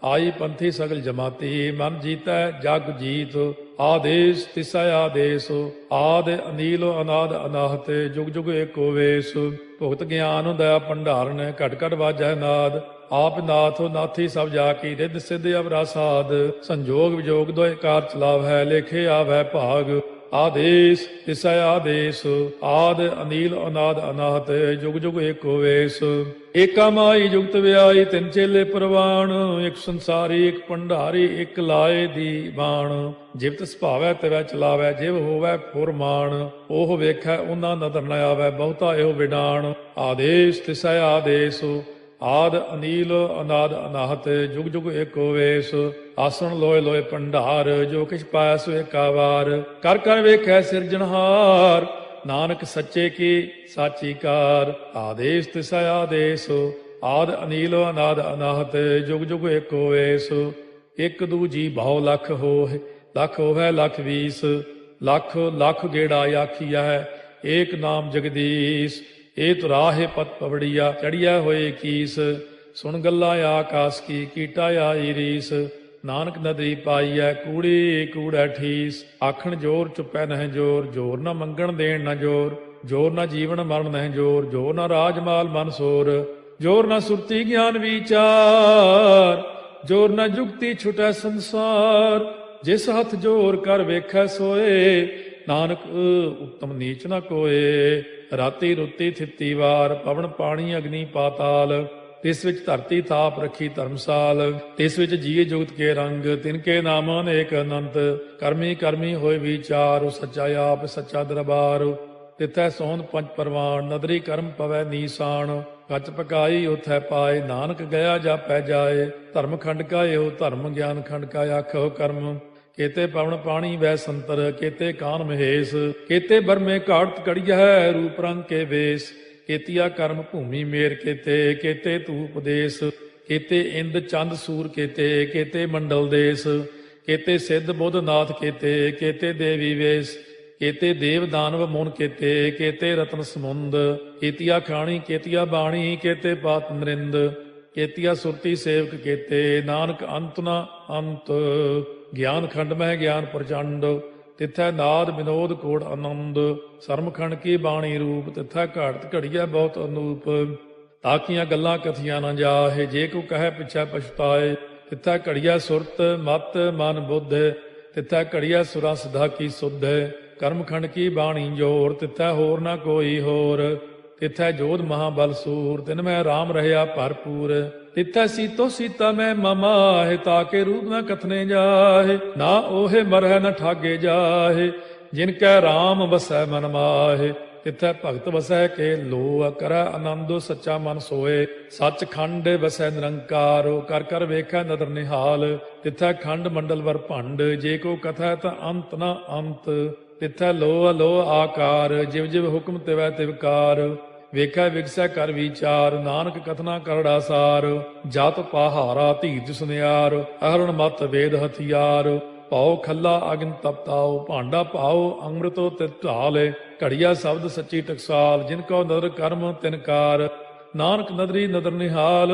ਆਈ ਪੰਥੀ ਸਗਲ ਜਮਾਤੀ, ਮਨ ਜੀਤੈ ਜਗ ਜੀਤ। ਆਦੇਸ ਤਿਸੈ ਆਦੇਸ, ਆਦ ਅਨੀਲ ਅਨਾਦ ਅਨਾਹਤ। ਜੁਗ ਜੁਗ ਏਕੋ ਵੇਸ, ਭੁਗਤ ਗਿਆਨ ਦਇਆ ਭੰਡਾਰਨ। ਘਟ ਘਟ ਵਾਜੈ ਨਾਦ, ਆਪ ਨਾਥ ਨਾਥੀ ਸਭ ਜਾ ਕੀ। ਰਿੱਧ ਸਿੱਧ ਅਵਰਾ ਸਾਧ, ਸੰਜੋਗ ਵਿਜੋਗ ਦੋਇ ਕਾਰ ਚਲਾਵੈ। ਲੇਖੇ ਆਵੈ ਭਾਗ, ਆਦੇਸ ਤਿਸੈ ਆਦੇਸ। ਆਦ ਅਨੀਲ ਅਨਾਦ ਅਨਾਹਤ, ਜੁਗ ਜੁਗ ਏਕੋ ਵੇਸ। ਏਕਾ ਮਾਈ ਜੁਗਤ ਵਿਆਈ, ਤਿੰਨ ਚੇਲੇ ਪ੍ਰਵਾਨ। ਇੱਕ ਸੰਸਾਰੀ ਇੱਕ ਭੰਡਾਰੀ, ਇੱਕ ਲਾਏ ਦੀ ਬਾਣ। ਜਿਵ ਤਿਸ ਭਾਵੈ ਤਿਵੈ ਚਲਾਵੈ, ਜਿਵ ਹੋਵੈ ਫੁਰਮਾਨ। ਉਹ ਵੇਖੈ ਉਹਨਾਂ ਨਦਰ ਨ ਆਵੈ, ਬਹੁਤਾ ਇਹੋ ਵਿਡਾਣ। ਆਦੇਸ ਤਿਸੈ ਆਦੇਸ, ਆਦ ਅਨੀਲ ਅਨਾਦ ਅਨਾਹਤ, ਜੁਗ ਜੁਗ ਏਕੋ ਵੇਸ। ਆਸਣ ਲੋਏ ਲੋਏ ਭੰਡਾਰ, ਜੋ ਕਿਛ ਪਾਇਆ ਸੋ ਏਕਾ ਵਾਰ। ਕਰ ਕਰ ਵੇਖੈ ਸਿਰਜਣਹਾਰ, ਨਾਨਕ ਸੱਚੇ ਕੀ ਸਾਚੀ ਕਾਰ। ਆਦੇਸ ਤਿਸੈ ਆਦੇਸ, ਆਦ ਅਨੀਲ ਅਨਾਦ ਅਨਾਹਤ, ਜੁਗ ਜੁਗ ਏਕੋ ਵੇਸ। ਇੱਕ ਦੂਜੀ ਬਹੁ ਲਖ ਹੋਇ, ਲਖ ਹੋਵੈ ਲਖ ਵੀਸ। ਲਖ ਲਖ ਗੇੜਾ ਆਖੀਐ, ਏਕ ਨਾਮ ਜਗਦੀਸ਼। ਇਹ ਤੁਰਾਹੇ ਪਤ ਪਵੜੀਆ, ਚੜੀਆ ਹੋਏ ਕੀਸ। ਸੁਣ ਗੱਲਾਂ ਆਕਾਸ ਕੀ, ਕੀਟਾ ਆਈ ਰੀਸ। ਨਾਨਕ ਨਦਰੀ ਪਾਈਐ, ਕੂੜੀ ਕੂੜੈ ਠੀਸ। ਆਖਣ ਜੋਰ ਚੁੱਪੈ ਨਹਿ ਜੋਰ, ਜੋਰ ਨਾ ਮੰਗਣ ਦੇਣ ਨਾ ਜੋਰ। ਜੋਰ ਨਾ ਜੀਵਨ ਮਰਨ ਨਹਿ ਜੋਰ, ਜੋਰ ਨਾ ਰਾਜ ਮਾਲ ਮਨ ਸੋਰ। ਜੋਰ ਨਾ ਸੁਰਤੀ ਗਿਆਨ ਵਿਚਾਰ, ਜੋਰ ਨਾ ਜੁਗਤੀ ਛੁਟੈ ਸੰਸਾਰ। ਜਿਸ ਹੱਥ ਜੋਰ ਕਰ ਵੇਖੈ ਸੋਏ, ਨਾਨਕ ਉਤਮ ਨੀਚ ਨਾ ਕੋਏ। ਰਾਤੀ ਰੁੱਤੀ ਥਿੱਤੀ ਵਾਰ, ਪਵਨ ਪਾਣੀ ਅਗਨੀ ਪਾਤਾਲ। ਤਿਸ ਵਿੱਚ ਧਰਤੀ ਥਾਪ ਰੱਖੀ ਧਰਮਸਾਲ। ਤਿਸ ਵਿੱਚ ਜੀਏ ਜੁਗਤ ਕੇ ਰੰਗ, ਤਿਨ ਕੇ ਨਾਮ ਅਨੇਕ ਅਨੰਤ। ਕਰਮੀ ਕਰਮੀ ਹੋਏ ਵਿਚਾਰ, ਸੱਚਾ ਆਪ ਸੱਚਾ ਦਰਬਾਰ। ਤਿਥੈ ਸੋਨ ਪੰਜ ਪਰਵਾਨ, ਨਦਰੀ ਕਰਮ ਪਵੈ ਨੀਸਾਨ। ਕੱਚ ਪਕਾਈ ਉਥੈ ਪਾਏ, ਨਾਨਕ ਗਿਆ ਜਾਪੈ ਜਾਏ। ਧਰਮ ਖੰਡ ਕਾ ਇਹੋ ਧਰਮ, ਗਿਆਨ ਖੰਡ ਕਾ ਆਖੋ ਕਰਮ। ਕੇਤੇ ਪਵਨ ਪਾਣੀ ਵੈ ਸੰਤਰ, ਕੇਤੇ ਕਾਨ ਮਹੇਸ਼। ਕੇਤੇ ਬਰਮੇ ਘਾੜਤ ਕੜੀਐ, ਰੂਪ ਰੰਗ ਕੇ ਵੇਸ। ਕੇਤੀਆ ਕਰਮ ਭੂਮੀ ਮੇਰ ਕੇਤੇ, ਕੇਤੇ ਤੂ ਉਪਦੇਸ। ਕੇਤੇ ਇੰਦ ਚੰਦ ਸੂਰ ਕੇਤੇ, ਕੇਤੇ ਮੰਡਲ ਦੇਸ। ਕੇਤੇ ਸਿੱਧ ਬੁੱਧ ਨਾਥ ਕੇਤੇ, ਕੇਤੇ ਦੇਵੀ ਵੇਸ। केते देव दानव मुन केते, केते रत्न समुंद, केतिया खाणी केतिया बाणी, केते पात नरिंद, केतिया सुरती सेवक केते, नानक अंत न अंत। ज्ञान खंड मह ज्ञान प्रचंड, तिथै नाद विनोद कोड़ आनंद। सरमखंड की बाणी रूप, तिथै घाड़त घड़िया बहुत अनूप। ताकियां गल्लां कथियां न जाहे, जे को कहे पिछै पछताए। तिथै घड़िया सुरत मत मन बुद्ध, तिथै घड़िया सुरा सदा की सुध। कर्मखंड की बाणी जोर, तिथै होर न कोई होर। तिथै जोध महाबल सूर, तिन में राम रहया भरपूर। तिथै सीतो सीता में ममाहे, ताके रूप न कथने जाहे। ना ओहे मरह न ठागे जाहे, जिनकै राम बसै मन माहे। तिथै भगत वसै के लो, करੈ आनंदो सच्चा मन सोए। सच खंड वसै निरंकारो, कर कर वेखै नदर निहाल। तिथै खंड मंडल वर भंड, जे को कथै ता अंत न अंत। तिथै लो अलो आकार, जिव जिव हुक्म तिवै तिवकार। ਵੇਖੈ ਵਿਗਸੈ ਕਰ ਵਿਚਾਰ, ਨਾਨਕ ਕਥਨਾ ਕਰੜਾ ਸਾਰ। ਜਤ ਪਹਾਰਾ ਧੀਰਜ ਸੁਨਿਆਰ, ਅਹਰਣ ਮਤ ਵੇਦ ਹਥਿਆਰ। ਪਾਉ ਖੱਲਾ ਅਗਨ ਤਪਤਾਉ, ਭਾਂਡਾ ਪਾਉ ਅੰਮ੍ਰਿਤੋ ਤਿਤ ਢਾਲੇ। ਘੜੀਆ ਸ਼ਬਦ ਸੱਚੀ ਟਕਸਾਲ, ਜਿਨ ਕੋ ਨਦਰ ਕਰਮ ਤਿਨਕਾਰ। ਨਾਨਕ ਨਦਰੀ ਨਦਰ ਨਿਹਾਲ।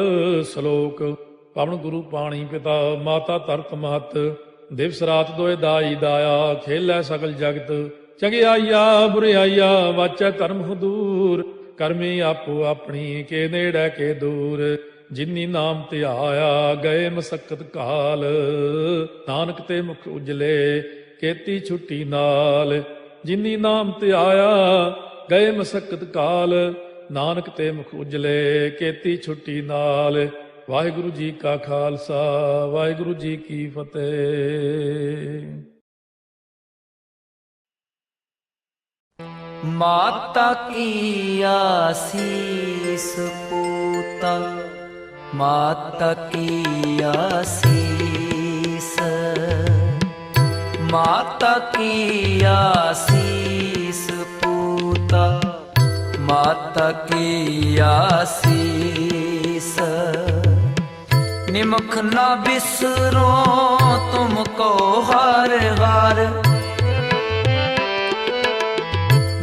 ਸ਼ਲੋਕ ਪਵਨ ਗੁਰੂ ਪਾਣੀ ਪਿਤਾ, ਮਾਤਾ ਧਰਤ ਮਹਤ। ਦਿਵਸ ਰਾਤ ਦੋਇ ਦਾਈ ਦਾਇਆ, ਖੇਲੈ ਸਗਲ ਜਗਤ। ਚੰਗਿਆਈਆ ਬੁਰਿਆਈਆ, ਵਾਚੈ ਧਰਮ ਹਦੂਰ। ਕਰਮੀ ਆਪੋ ਆਪਣੀ, ਕੇ ਨੇੜੇ ਕੇ ਦੂਰ। ਜਿਨੀ ਨਾਮ ਧਿਆਇਆ, ਗਏ ਮਸਕਤ ਕਾਲ। ਨਾਨਕ ਤੇ ਮੁਖ ਉਜਲੇ, ਕੀਤੀ ਛੁੱਟੀ ਨਾਲ। ਜਿਨੀ ਨਾਮ ਧਿਆਇਆ, ਗਏ ਮਸਕਤ ਕਾਲ। ਨਾਨਕ ਤੇ ਮੁਖ ਉਜਲੇ, ਕੀਤੀ ਛੁੱਟੀ ਨਾਲ। ਵਾਹਿਗੁਰੂ ਜੀ ਕਾ ਖਾਲਸਾ, ਵਾਹਿਗੁਰੂ ਜੀ ਕੀ ਫਤਿਹ। माता की आसीस पूता, माता की आसीस। माता की आसीस पूता, माता की आसीस। निमख ना बिसरो तुमको हर हार,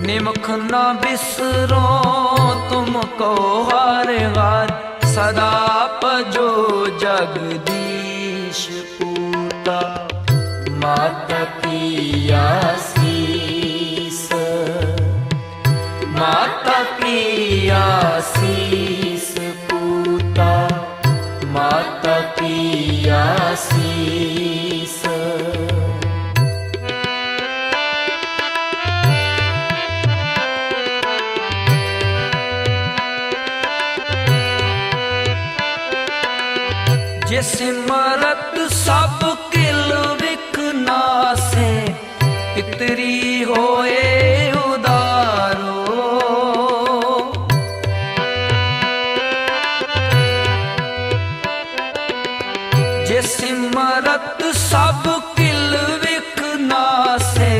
निमख न बिसरो तुमको हर हार। सदा पजो जगदीश पूता, माता की आसीस। माता की आसीस पूता, माता की आसीस। जे सिमरत सब किल विक नासे, पितरी होए उदारो। जे सिमरत सब किल विक नासे,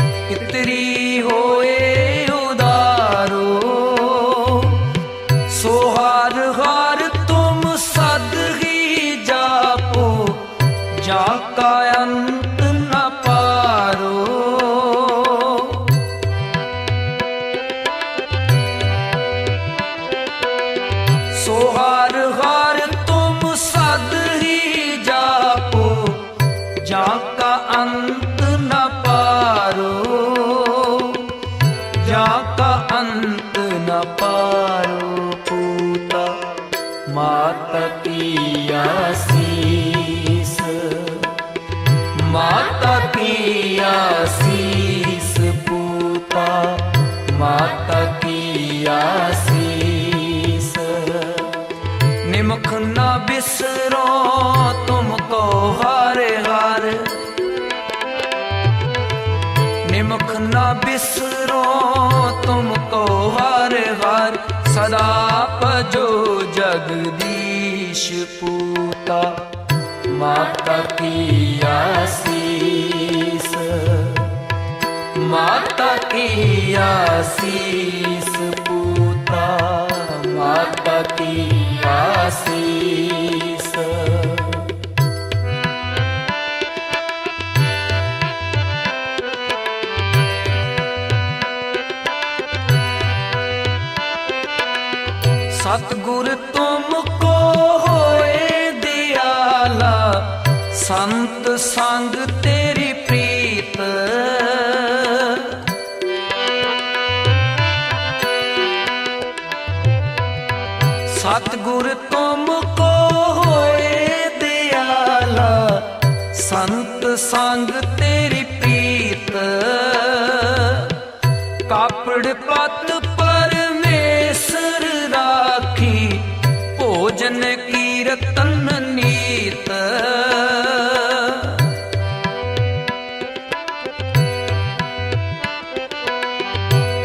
पितरी होए उदारो। सोहार हार तुम सद जाका अंत न पारो। सोहार हार तुम सद ही जापो, जाका अंत न पारो। जाका अंत न पारो पूता, माता की आसीस। माता की आसीस पूता, माता की आसीस। निमख न बिसरो तुमको हर हार, निमख न बिसरो तुमको हर हार। सदा पजो जगदीश पूता, माता की आसीस। माता की आसीस पूता, माता की आसीस। सतगुर तुमको होए दयाला, संत संग तेरी प्रीत। सतगुर तुमको होए दयाला, संत संग तेरी प्रीत। कापड़ पत परमेश्वर राखी, भोजन कीरतन नीत।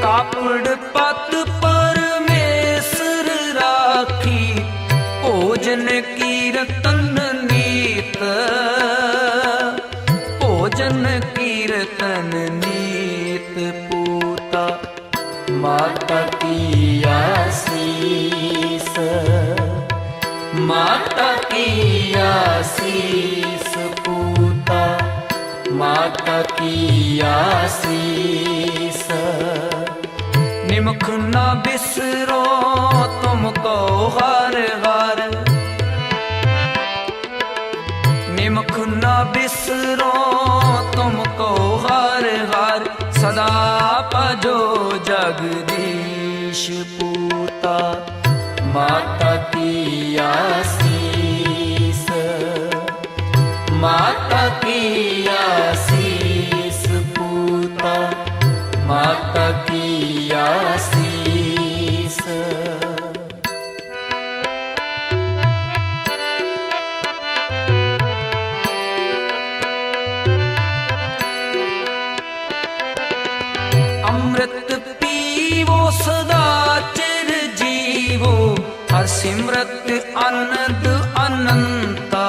कापड़ पत परमेश्वर राखी, भोजन कीरतन नीत। भोजन कीरतन नीत पूता, माता की आसीस। माता की आसीस पूता, माता की आसीस। निमख ना बिसरो तुमको हर हर, निमख ना बिसरो तुमको हर हर। सदा भजो जगदीश पूता, माता की आसीस। माता की आसीस पूता, माता की आसीस। अमृत पीवो सदा चिर जीवो, हर सिमरत आनंद अनंता।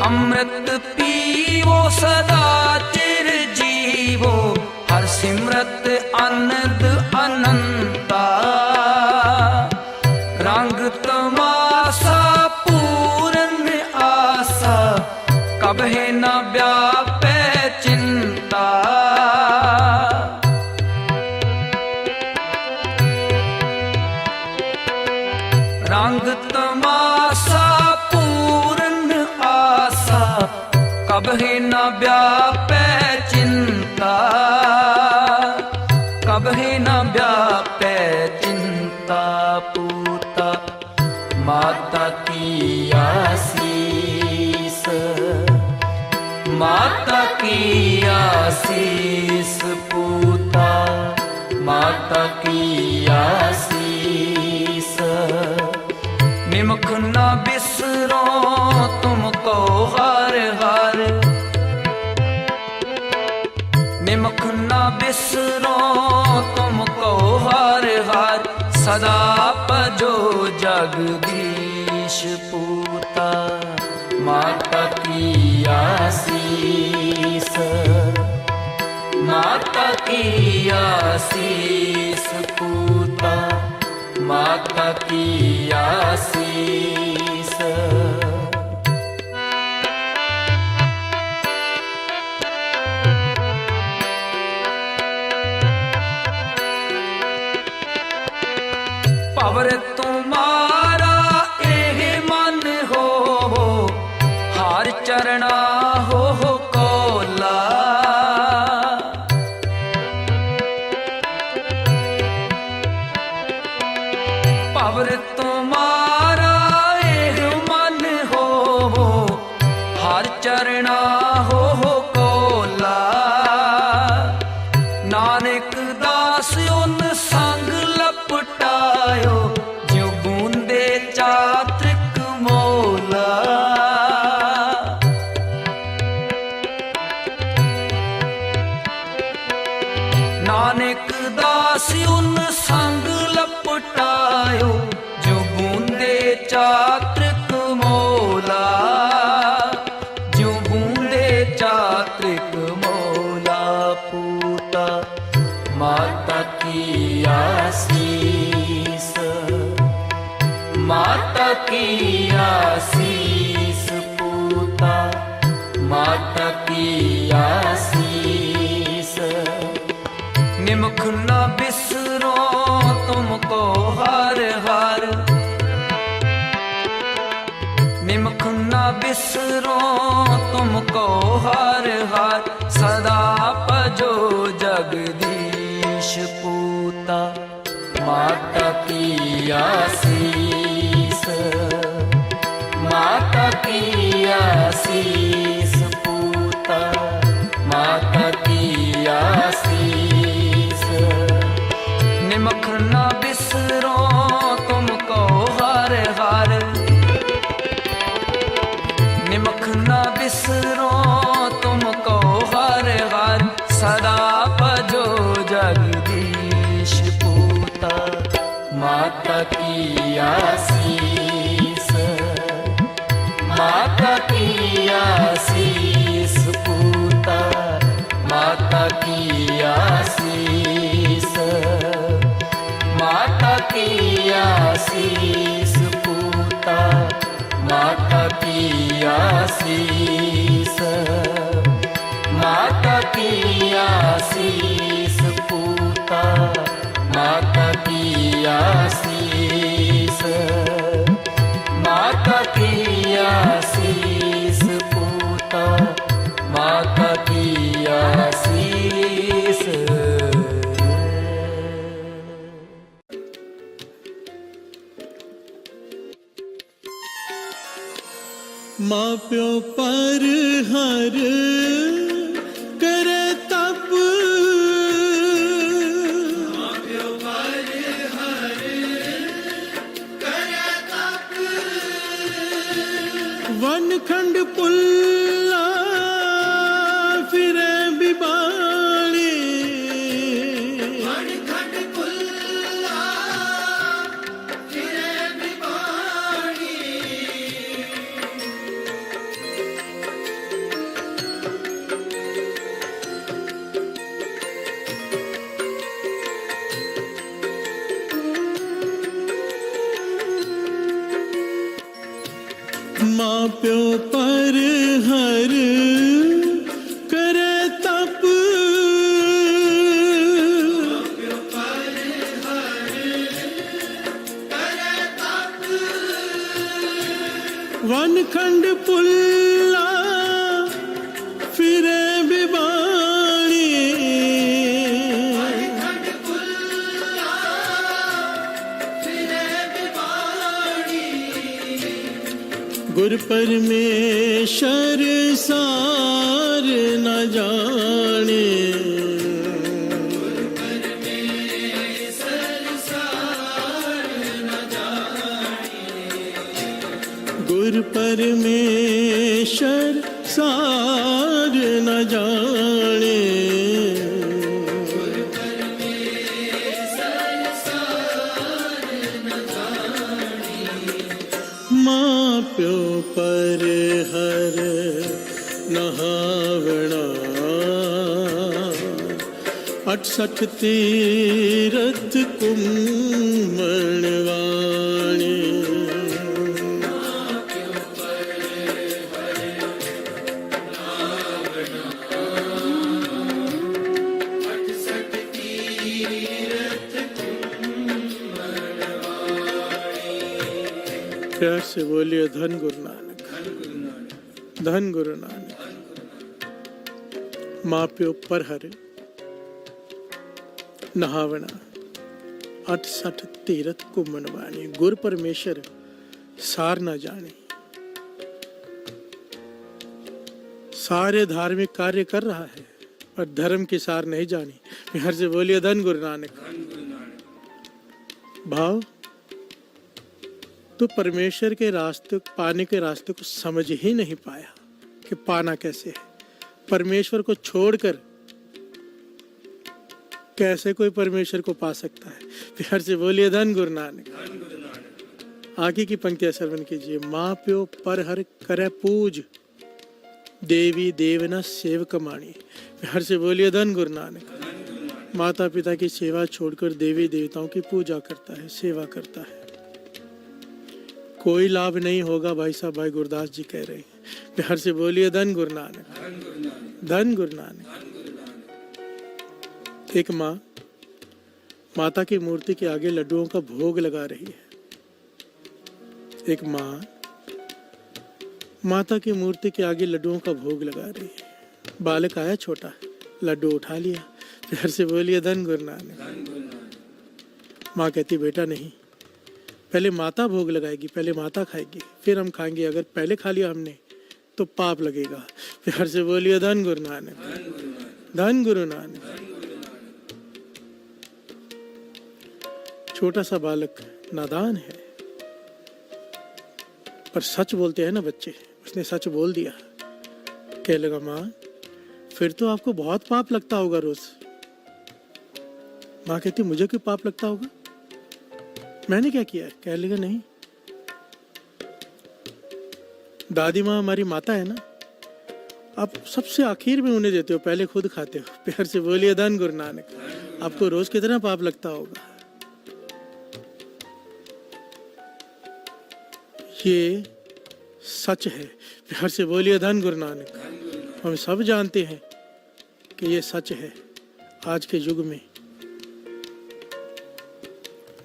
अमृत पीवो सदा चिर जीवो, हर सिमरत आनंद अनंता। रंग तमाशा पूरन आशा, कबहे न व्यापे चिंता। रंग तमाशा पूरन आशा, कबहे न व्यापे चिंता। कबहे न व्यापे चिंता पूता, माता की आसीस। माता की आसीस पूता, माता की आसीस। निमख ना बिसरो तुमको हर हर, निमख ना बिसरो तुमको हर हर। सदा भजो जगदीश पूता, माता की आसीस। माता की आसीस पूता, माता की आसीस। पवर तुम्हारा एह मन हो, हार चरना हो कोला। पवर तुम्हारा एह मन हो, हार चरना हो कोला। नानक दास उन संग लपटायो, जो बूंदे चात्रिक मोला। नानक दास उन संग लपटायो, जो बूंदे चात्रिक मोला। जो बूंदे चात्रिक मोला पूता, माता की आसीस। माता की आसीस पूता, माता की आसीस। निमख न बिसरो तुमको हर हर, निमख न बिसरो तुमको हर हर, सदा भजो जगदीश पूता। माता की आसीस, माता की आसीस पूता, माता की आसीस। निमख न बिसरो तुमको हर हर, निमख न बिसरो तुमको हर हर, सदा भजो जगदीश पूता। माता की आसीस, माता की आसीस पूता, माता की आसीस, माता की आसीस पूता, माता की आसीस, माता की आसीस पूता, माता की आसीस, माता की आसीस पूता, माता की आसीस। माँ प्यो पर हर करे तप, माँ प्यो पर हर करे तप, वन खंड पुल्ला फिरे बिबाड़ी, वन खंड पुल्ला फिरे बिबाड़ी। माँ प्यो पर हर करे तप, माँ प्यो पर हर करे तप, वन खंड पुल्ला फिरे बिबाड़ी, वन खंड पुल्ला फिरे बिबाड़ी। गुर परमेश्वर सार न जाने, गुर परमेश्वर सार न जाने, गुर परमेश्वर सार न जाने, गुर परमेश्वर सार न जाने। माँ प्यो पर हर नहावना, 68 तीरथ कुम्मणवाणी। प्यार से बोलिए धन गुरु नानक, धन गुरु नानक। माँ प्यो पर हर नहावना, 68 तीरथ कुम्मणवाणी। गुर परमेश्वर सार न जाने। सारे धार्मिक कार्य कर रहा है पर धर्म की सार नहीं जानी। हर से बोलिए धन गुरु नानक। भाव तो परमेश्वर के रास्ते, पाने के रास्ते को समझ ही नहीं पाया कि पाना कैसे है। परमेश्वर को छोड़कर कैसे कोई परमेश्वर को पा सकता है। प्यार से बोलिए धन गुरु नानक। आगे की पंक्तियां श्रवण कीजिए। माँ प्यो पर हर करे पूज, देवी देवना सेवक माणी। प्यार से बोलिए धन गुरु नानक। माता पिता की सेवा छोड़कर देवी देवताओं की पूजा करता है, सेवा करता है, कोई लाभ नहीं होगा। भाई साहब, भाई गुरदास जी कह रहे हैं। प्यार से बोलिए धन गुरु नानक, धन गुरु नानक। एक माँ माता की मूर्ति के आगे लड्डुओं का भोग लगा रही है। एक माँ माता की मूर्ति के आगे लड्डुओं का भोग लगा रही है। बालक आया छोटा, लड्डू उठा लिया, प्यार से बोलिए धन गुरु नानक। माँ कहती बेटा नहीं, पहले माता भोग लगाएगी, पहले माता खाएगी, फिर हम खाएंगे। अगर पहले खा लिया हमने तो पाप लगेगा। प्यार से बोलिए धन गुरु नानक, धन गुरु नानक। छोटा सा बालक नादान है, पर सच बोलते हैं ना बच्चे। उसने सच बोल दिया। कह लगा माँ फिर तो आपको बहुत पाप लगता होगा रोज। माँ कहती मुझे क्यों पाप लगता होगा, मैंने क्या किया है? कह लगा नहीं, दादी माँ हमारी माता है ना, आप सबसे आखिर में उन्हें देते हो, पहले खुद खाते हो। प्यार से बोलिए धन गुरु नानक। आपको रोज कितना पाप लगता होगा। ये सच है। प्यार से बोलिए धन गुरु नानक। हम सब जानते हैं कि ये सच है। आज के युग में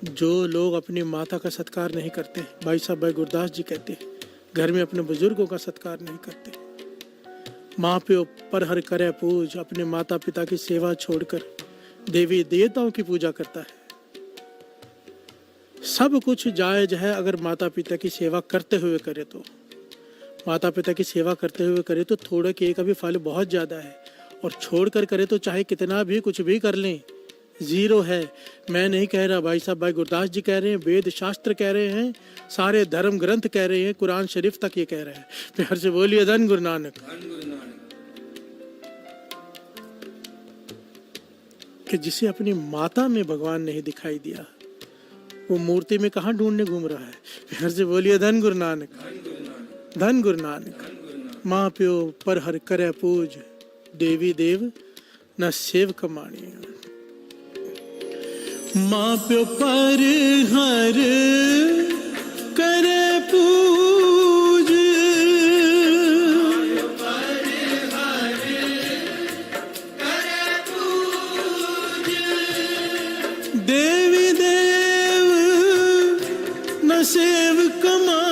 जो लोग अपनी माता का सत्कार नहीं करते, भाई साहब भाई गुरदास जी कहते हैं, घर में अपने बुजुर्गों का सत्कार नहीं करते, माँ प्यो पर हर करे पूज, अपने माता पिता की सेवा छोड़कर देवी देवताओं की पूजा करता है। सब कुछ जायज है अगर माता पिता की सेवा करते हुए करे तो। माता पिता की सेवा करते हुए करे तो थोड़े के का भी फल बहुत ज्यादा है, और छोड़कर करे तो चाहे कितना भी कुछ भी कर लें, जीरो है। मैं नहीं कह रहा, भाई साहब भाई गुरदास जी कह रहे हैं, वेद शास्त्र कह रहे हैं, सारे धर्म ग्रंथ कह रहे हैं, कुरान शरीफ तक ये कह रहे हैं। प्यार से बोलिए धन गुरु नानक। कि जिसे अपनी माता में भगवान नहीं दिखाई दिया, वो मूर्ति में कहाँ ढूंढने घूम रहा है। प्यार से बोलिए धन गुरु नानक, धन गुरु नानक। माँ प्यो पर हर करे पूज, देवी देव न सेव कमाणी। माँ प्यो पर हर करे पूज, देवी देव न सेव कमाणी।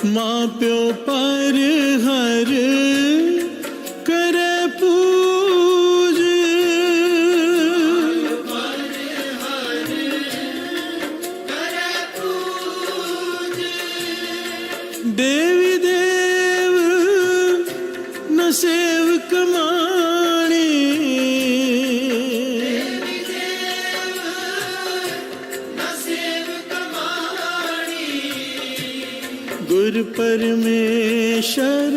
माँ प्यो पर हर करे पूज, देवी देव न सेव कमाणी। गुरु परमेश्वर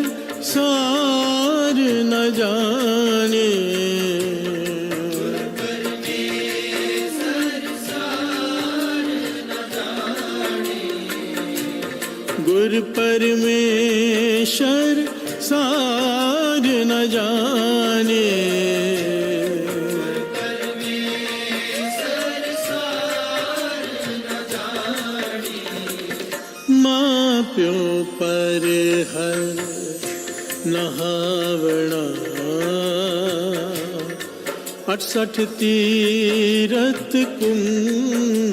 सार न जाने, गुरु परमेश्वर सार न जाने। माँ प्यो पर हर नहावना, 68 तीरथ कुम्मणवाणी।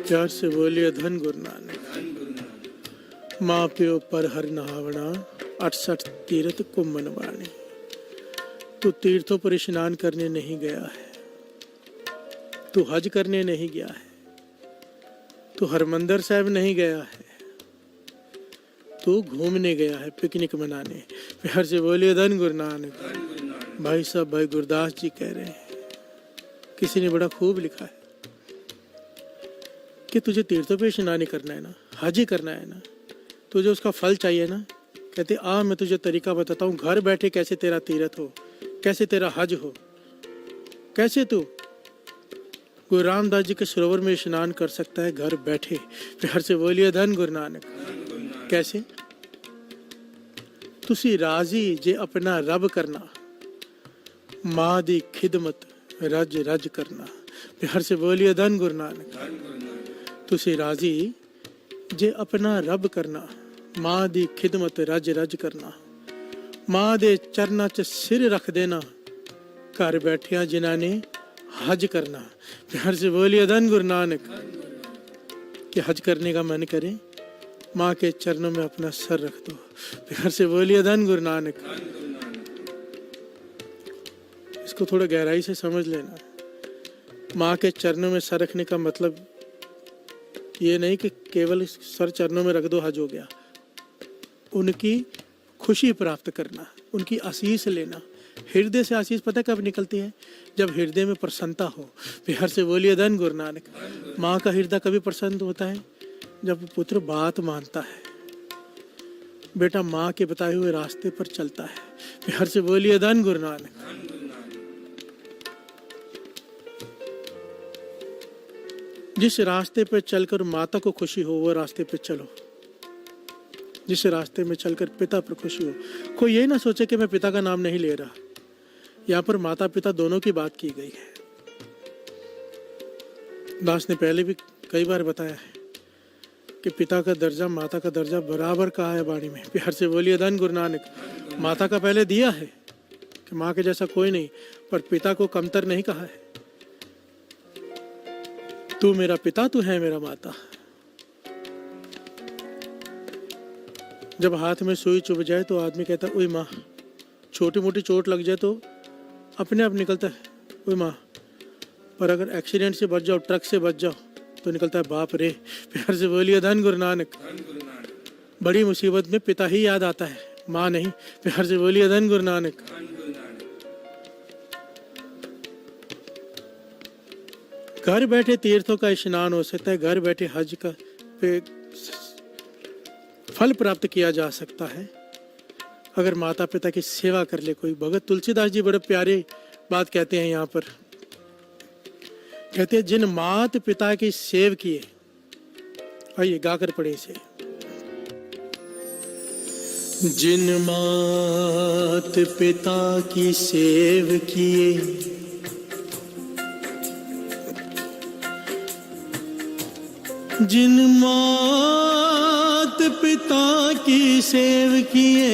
प्यार से बोलिए धन गुरु नानक। माँ प्यो पर हर नहावना, 68 तीर्थ कुम्मनवाणी। तू तीर्थों पर स्नान करने नहीं गया है, तू हज करने नहीं गया है, तू हरमंदिर साहब नहीं गया है, तू घूमने गया है, पिकनिक मनाने। प्यार से बोलिए धन गुरु नानक। भाई साहब भाई गुरदास जी कह रहे हैं, किसी ने बड़ा खूब लिखा है कि तुझे तीर्थों पे स्नान करना है ना, हज ही करना है ना, तुझे उसका फल चाहिए ना, कहते आ मैं तुझे तरीका बताता हूँ, घर बैठे कैसे तेरा तीरथ हो, कैसे तेरा हज हो। कैसे तू गुरु रामदास जी के सरोवर में स्नान कर सकता है घर बैठे। प्यार से बोलिए धन गुरु नानक। कैसे? तुसी राजी जे अपना रब करना, माँ दी खिदमत रज रज करना। प्यार से बोलिए धन गुरु नानक। तुसी राजी जे अपना रब करना, माँ दी खिदमत रज रज करना। माँ दे चरना च सिर रख देना, घर बैठिया जिन्हां ने हज करना। प्यार से बोलिए धन गुरु नानक। कि हज करने का मन करे, माँ के चरणों में अपना सर रख दो। प्यार से बोलिए धन गुरु नानक। इसको थोड़ा गहराई से समझ लेना। माँ के चरणों में सर रखने का मतलब ये नहीं कि केवल सर चरणों में रख दो हज हो गया। उनकी खुशी प्राप्त करना, उनकी आशीष लेना। हृदय से आशीष पता कब निकलती है? जब हृदय में प्रसन्नता हो। प्यार से बोलिए धन गुरु नानक। माँ का हृदय कभी प्रसन्न होता है? जब पुत्र बात मानता है, बेटा माँ के बताए हुए रास्ते पर चलता है। प्यार से बोलिए धन गुरु नानक। जिस रास्ते पर चलकर माता को खुशी हो, वो रास्ते पे चलो। जिस रास्ते में चलकर पिता पर खुशी हो। कोई ये ना सोचे कि मैं पिता का नाम नहीं ले रहा। यहाँ पर माता पिता दोनों की बात की गई है। दास ने पहले भी कई बार बताया है कि पिता का दर्जा माता का दर्जा बराबर कहा है वाणी में। प्यार से बोलिए धन गुरु नानक। माता का पहले दिया है कि माँ के जैसा कोई नहीं, पर पिता को कमतर नहीं कहा है। तू मेरा पिता, तू है मेरा माता। जब हाथ में सुई चुभ जाए तो आदमी कहता है ओए माँ। छोटी मोटी चोट लग जाए तो अपने आप निकलता है ओए माँ। पर अगर एक्सीडेंट से बच जाओ, ट्रक से बच जाओ, तो निकलता है बाप रे। प्यार से बोलिए धन गुरु नानक। बड़ी मुसीबत में पिता ही याद आता है, माँ नहीं। प्यार से बोलिए धन गुरु नानक। घर बैठे तीर्थों का स्नान हो सकता है, घर बैठे हज का फल प्राप्त किया जा सकता है अगर माता पिता की सेवा कर ले कोई। भगत तुलसीदास जी बड़े प्यारे बात कहते हैं यहाँ पर। कहते हैं जिन मात पिता की सेव किए। आइए गाकर पढ़े इसे। जिन मात पिता की सेव किए, जिन मात पिता की सेव किए,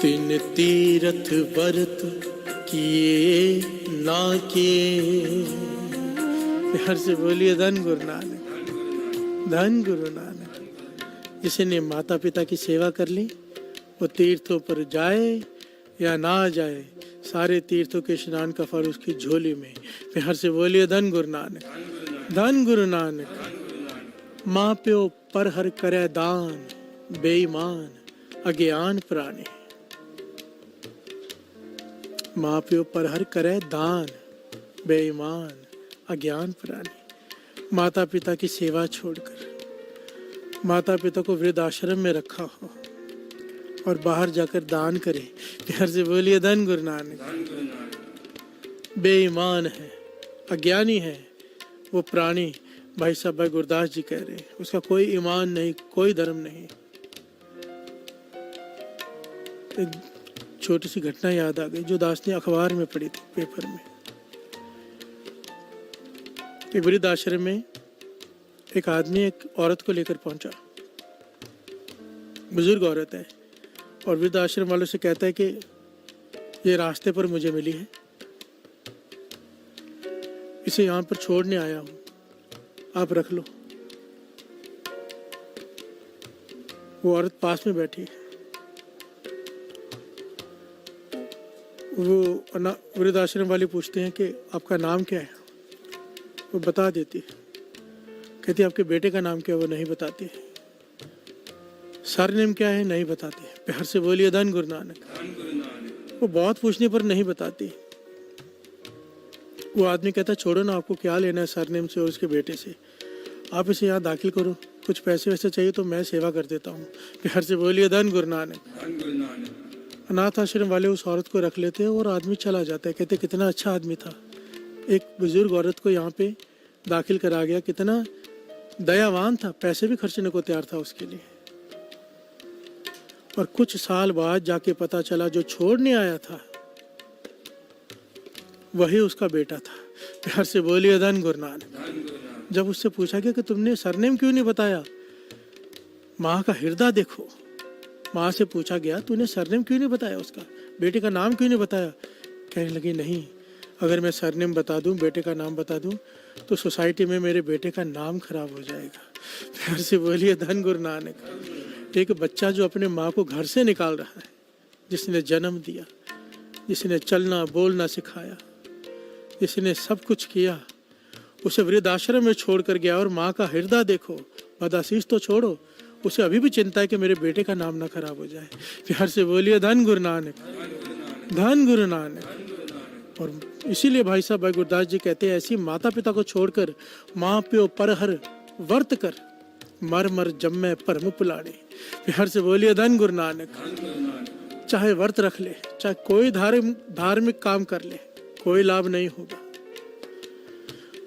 तिन तीरथ व्रत किए ना किए। प्यार से बोलिए धन गुरु नानक। धन गुरु नानक। जिसने माता पिता की सेवा कर ली, वो तीर्थों पर जाए या ना जाए, सारे तीर्थों के स्नान का फल उसकी झोली में। प्यार से बोलिए धन गुरु नानक। धन गुरु नानक। माँ प्यो पर हर करे दान, बेईमान अज्ञान प्राणी। माँ प्यो पर हर करे दान, बेईमान अज्ञान प्राणी। माता पिता की सेवा छोड़कर माता पिता को वृद्धाश्रम में रखा हो और बाहर जाकर दान करे। प्यार से बोलिए धन गुरु नानक। बेईमान है, अज्ञानी है वो प्राणी। भाई साहब भाई गुरदास जी कह रहे हैं, उसका कोई ईमान नहीं, कोई धर्म नहीं। एक छोटी सी घटना याद आ गई जो दास ने अखबार में पढ़ी थी, पेपर में। एक वृद्ध आश्रम में एक आदमी एक औरत को लेकर पहुंचा। बुजुर्ग औरत है और वृद्ध आश्रम वालों से कहता है कि ये रास्ते पर मुझे मिली है, इसे यहाँ पर छोड़ने आया हूँ, आप रख लो। वो औरत पास में बैठी है। वो वृद्ध आश्रम वाले पूछते हैं कि आपका नाम क्या है? वो बता देती है। कहती आपके बेटे का नाम क्या है? वो नहीं बताती है। सरनेम क्या है? नहीं बताती। प्यार से बोलिए धन गुरु नानक। वो बहुत पूछने पर नहीं बताती। वो आदमी कहता छोड़ो ना, आपको क्या लेना है सरनेम से और उसके बेटे से, आप इसे यहाँ दाखिल करो, कुछ पैसे वैसे चाहिए तो मैं सेवा कर देता हूँ। प्यार से बोलिए धन गुरु नानक। अनाथ आश्रम वाले उस औरत को रख लेते हैं और आदमी चला जाता है। कहते कितना अच्छा आदमी था, एक बुजुर्ग औरत को यहाँ पे दाखिल करा गया, कितना दयावान था, पैसे भी खर्चने को तैयार था उसके लिए। और कुछ साल बाद जाके पता चला जो छोड़ने आया था वही उसका बेटा था। प्यार से बोलिए धन गुरु नानक। जब उससे पूछा गया कि तुमने सरनेम क्यों नहीं बताया, माँ का हृदय देखो। माँ से पूछा गया तूने सरनेम क्यों नहीं बताया, उसका बेटे का नाम क्यों नहीं बताया। कहने लगी नहीं, अगर मैं सरनेम बता दूं, बेटे का नाम बता दूं तो सोसाइटी में मेरे बेटे का नाम खराब हो जाएगा। प्यार से बोलिए धन गुरु नानक। एक बच्चा जो अपने माँ को घर से निकाल रहा है, जिसने जन्म दिया, जिसने चलना बोलना सिखाया, जिसने सब कुछ किया, उसे वृद्धाश्रम में छोड़ कर गया और माँ का हृदय देखो। बदआशीष तो छोड़ो, उसे अभी भी चिंता है कि मेरे बेटे का नाम ना खराब हो जाए। प्यार से बोलिए धन गुरु नानक, धन गुरु नानक। और इसीलिए भाई साहब भाई गुरदास जी कहते हैं, ऐसी माता पिता को छोड़कर माँ प्यो परहर वर्त कर, मर मर जम्मे परम पुलाड़े। प्यार से बोलिए धन गुरु नानक। चाहे व्रत रख ले, चाहे कोई धार्मिक काम कर ले, कोई लाभ नहीं होगा।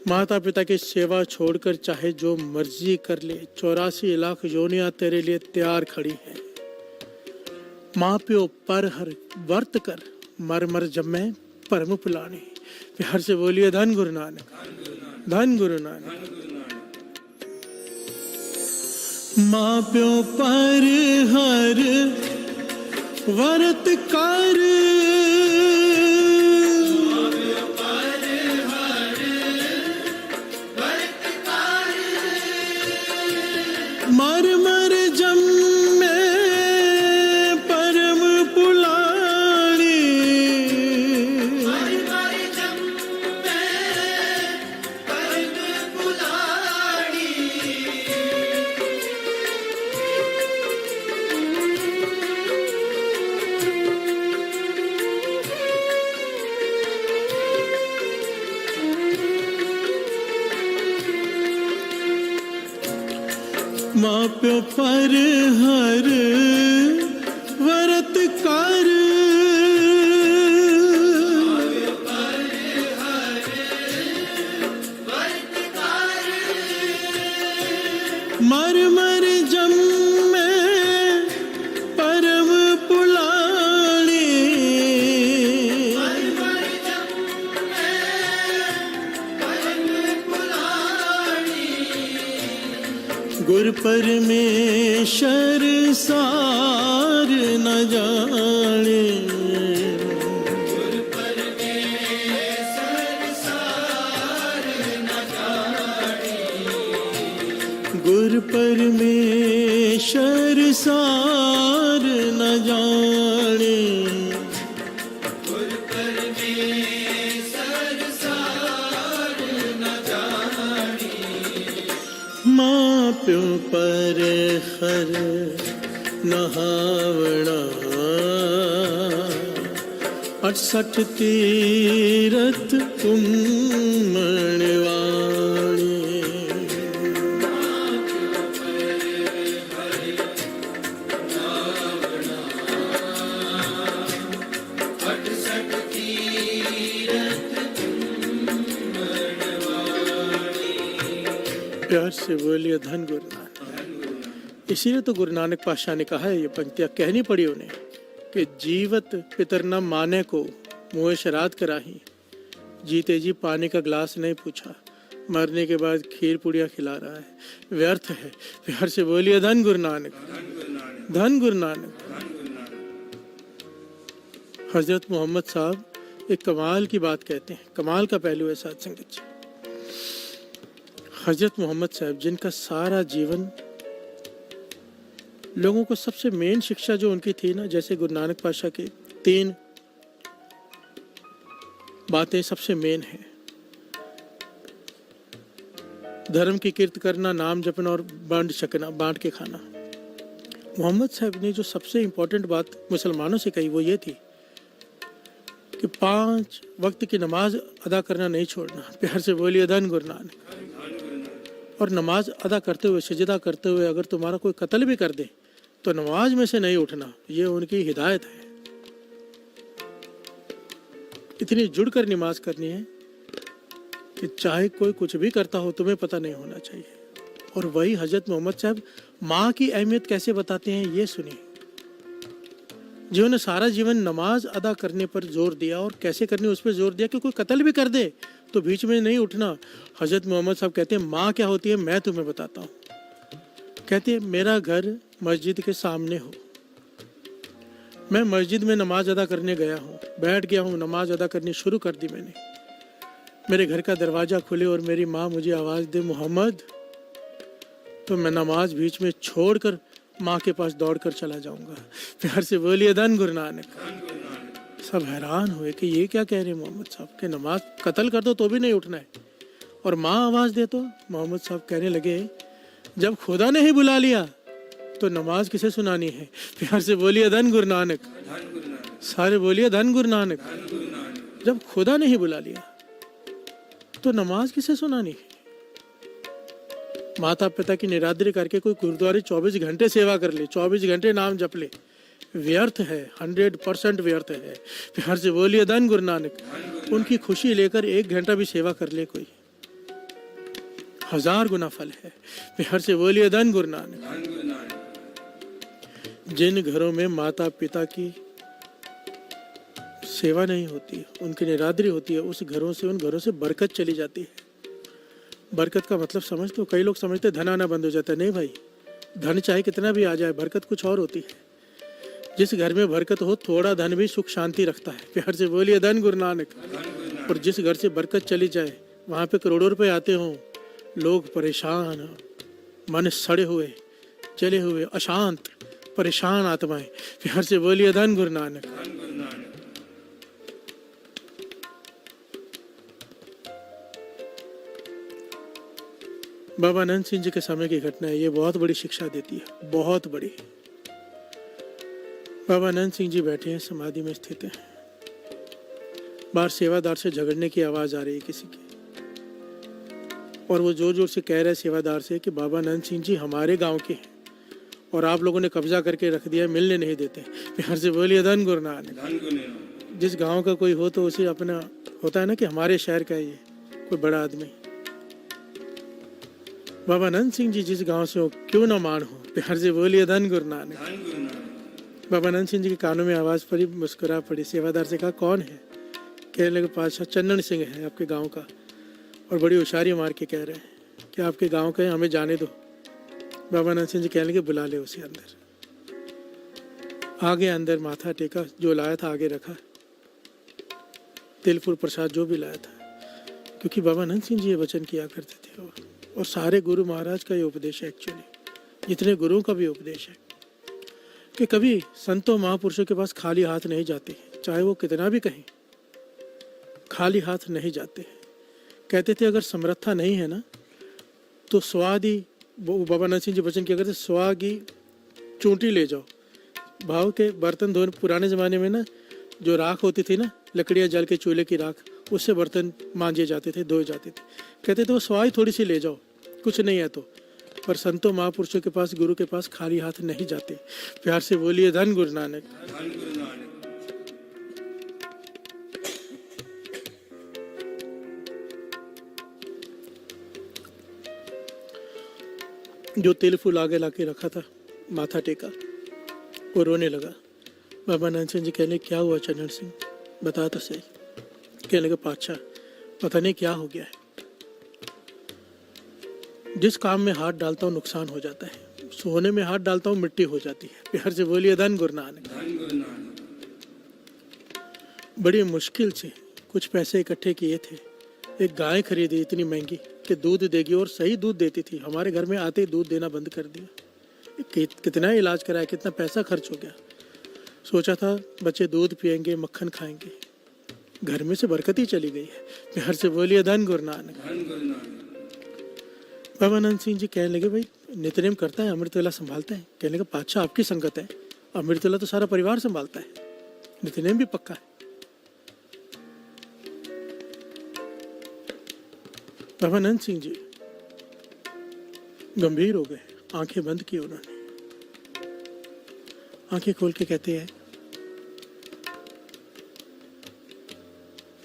माता पिता की सेवा छोड़कर चाहे जो मर्जी कर ले, 84 लाख योनियां तेरे लिए तैयार खड़ी हैं। माँ प्यो पर हर वर्त कर, मर मर जम्मे परम पुलाने। प्यार से बोलिए धन गुरु नानक, धन गुरु नानक। माँ प्यो पर हर वर्त कर, मर मर जम्मे परम पुलानी। माँ प्यो पर हर व्रत कर, मर मर जम्मे परम पुलानी। गुर परमेश्वर सार न जाने, गुर परमेश्वर सार न जाने। माँ प्यो पर हर नहावना, 68 तीरथ उम्मणवाणी। प्यार से बोलिए धन गुरु नानक। इसीलिए तो गुरु नानक पातशाह ने कहा है, ये पंक्तियां कहनी पड़ी उन्हें कि जीवत पितर न माने को मुँह श्राद्ध कराही, जीते जी पानी का ग्लास नहीं पूछा, मरने के बाद खीर पुड़िया खिला रहा है, व्यर्थ है। प्यार से बोलिए धन गुरु नानक, धन गुरु नानक। हजरत मोहम्मद साहब एक कमाल की बात कहते हैं, कमाल का पहलू है साथ संगत जी। हजरत मोहम्मद साहब जिनका सारा जीवन लोगों को सबसे मेन शिक्षा जो उनकी थी ना, जैसे गुरु नानक पातशाह की 3 बातें सबसे मेन है, धर्म की कीर्त करना, नाम जपना और बांट के खाना। मोहम्मद साहब ने जो सबसे इंपॉर्टेंट बात मुसलमानों से कही वो ये थी कि 5 वक्त की नमाज अदा करना नहीं छोड़ना। प्यार से बोलिए धन गुरु नानक। और नमाज अदा करते हुए, सजदा करते हुए अगर तुम्हारा कोई कत्ल भी कर दे तो नमाज में से नहीं उठना, ये उनकी हिदायत है। इतनी जुड़कर नमाज करनी है कि चाहे कोई कुछ भी करता हो तुम्हें पता नहीं होना चाहिए। और वही हजरत मोहम्मद साहब माँ की अहमियत कैसे बताते हैं ये सुनिए, जिन्होंने सारा जीवन नमाज अदा करने पर जोर दिया और कैसे करनी उस पर जोर दिया कि कोई कत्ल भी कर दे तो बीच में नहीं उठना। हजरत मोहम्मद साहब कहते हैं माँ क्या होती है मैं तुम्हें बताता हूँ। कहते हैं मेरा घर मस्जिद के सामने हो, मैं मस्जिद में नमाज अदा करने गया हूँ, बैठ गया हूँ, नमाज अदा करनी शुरू कर दी मैंने, मेरे घर का दरवाज़ा खुले और मेरी माँ मुझे आवाज़ दे मोहम्मद, तो मैं नमाज बीच में छोड़कर माँ के पास दौड़कर चला जाऊंगा। प्यार से बोलिए धन गुरु नानक। सब हैरान हुए कि ये क्या कह रहे मोहम्मद साहब के नमाज कत्ल कर दो तो भी नहीं उठना है और माँ आवाज़ दे तो। मोहम्मद साहब कहने लगे जब खुदा ने ही बुला लिया तो नमाज किसे सुनानी है। प्यार से बोलिए धन गुरु नानक। सारे बोलिए धन गुरु नानक। जब खुदा ने ही बुला लिया तो नमाज किसे सुनानी है। माता पिता की निरादरी करके कोई गुरुद्वारे 24 घंटे सेवा कर ले, 24 घंटे नाम जप ले, व्यर्थ है, 100% व्यर्थ है। प्यार से बोलिए धन गुरु नानक। उनकी खुशी लेकर 1 घंटा भी सेवा कर ले कोई, 1000 गुना फल है। प्यार से बोलिए धन गुरु नानक। जिन घरों में माता पिता की सेवा नहीं होती, उनकी निरादरी होती है, उस घरों से, उन घरों से बरकत चली जाती है। बरकत का मतलब समझते हो? कई लोग समझते धन आना बंद हो जाता है। नहीं भाई, धन चाहे कितना भी आ जाए, बरकत कुछ और होती है। जिस घर में बरकत हो थोड़ा धन भी सुख शांति रखता है। प्यार से बोलिए धन गुरु नानक। और जिस घर से बरकत चली जाए वहाँ पे करोड़ों रुपए आते हों, लोग परेशान, मन सड़े हुए, जले हुए, अशांत, परेशान आत्माएं। प्यार से बोलिए धन गुरु नानक। बाबा नंद सिंह जी के समय की घटना है, ये बहुत बड़ी शिक्षा देती है, बहुत बड़ी। बाबा नंद सिंह जी बैठे हैं, समाधि में स्थित हैं। बाहर सेवादार से झगड़ने की आवाज आ रही है किसी की, और वो जोर जोर से कह रहे हैं सेवादार से कि बाबा नंद सिंह जी हमारे गांव के हैं और आप लोगों ने कब्जा करके रख दिया, मिलने नहीं देते। प्यार से बोलिए धन गुरु नानक। जिस गांव का कोई हो तो उसे अपना होता है ना कि हमारे शहर का है ये कोई बड़ा आदमी। बाबा नंद सिंह जी जिस गांव से हो क्यों ना मान हो। प्यार से बोलिए धन गुरु नानक। बाबा नंद सिंह जी के कानों में आवाज पड़ी, मुस्कुरा पड़ी। सेवादार से कहा कौन है? कहने लगे पातशाह चंदन सिंह है आपके गांव का, और बड़ी होशियारी मार के कह रहे हैं कि आपके गांव का है, हमें जाने दो। बाबा नंद सिंह जी कहने लगे बुला ले उसे अंदर। आगे अंदर माथा टेका, जो लाया था आगे रखा, तिल फूल प्रसाद जो भी लाया था, क्योंकि बाबा नंद सिंह जी ये वचन किया करते थे। और सारे गुरु महाराज का ये उपदेश है, एक्चुअली जितने गुरुओं का भी उपदेश है कि कभी संतों महापुरुषों के पास खाली हाथ नहीं जाते, चाहे वो कितना भी कहें, खाली हाथ नहीं जाते। कहते थे अगर समर्था नहीं है ना तो स्वादी, बाबा नंद सिंह जी वचन किया करते, स्वागी चूंटी ले जाओ। भाव के बर्तन धोने, पुराने ज़माने में ना जो राख होती थी ना, लकड़ियाँ जल के चूल्हे की राख, उससे बर्तन मांजे जाते थे, धोए जाते थे। कहते थे वो स्वाई थोड़ी सी ले जाओ, कुछ नहीं है तो। पर संतों महापुरुषों के पास, गुरु के पास खाली हाथ नहीं जाते। प्यार से बोलिए धन गुरु नानक। जो तिल फूल आगे लाके रखा था, माथा टेका, वो रोने लगा। बाबा नंद सिंह जी कहने क्या हुआ चंदन सिंह, बता तो सही। कहने लगे पातशाह पता नहीं क्या हो गया है, जिस काम में हाथ डालता हूँ नुकसान हो जाता है, सोने में हाथ डालता हूँ मिट्टी हो जाती है। प्यार से बोलिए धन गुरु नानक। बड़ी मुश्किल से कुछ पैसे इकट्ठे किए थे, एक गाय खरीदी इतनी महंगी कि दूध देगी, और सही दूध देती थी। हमारे घर में आते ही दूध देना बंद कर दिया। कितना इलाज कराया, कितना पैसा खर्च हो गया। सोचा था बच्चे दूध पियेंगे, मक्खन खाएंगे, घर में से बरकत ही चली गई है। प्यार से बोलिए धन गुरु नानक। बाबा नंद सिंह जी कहने लगे भाई नित्यनेम करता है, अमृतवेला संभालता है। कहने लगे पातशाह आपकी संगत है, अमृतवेला तो सारा परिवार संभालता है, नित्यनेम भी पक्का है। बाबा नंद सिंह जी गंभीर हो गए, आंखें बंद की उन्होंने, आंखें खोल के कहते हैं,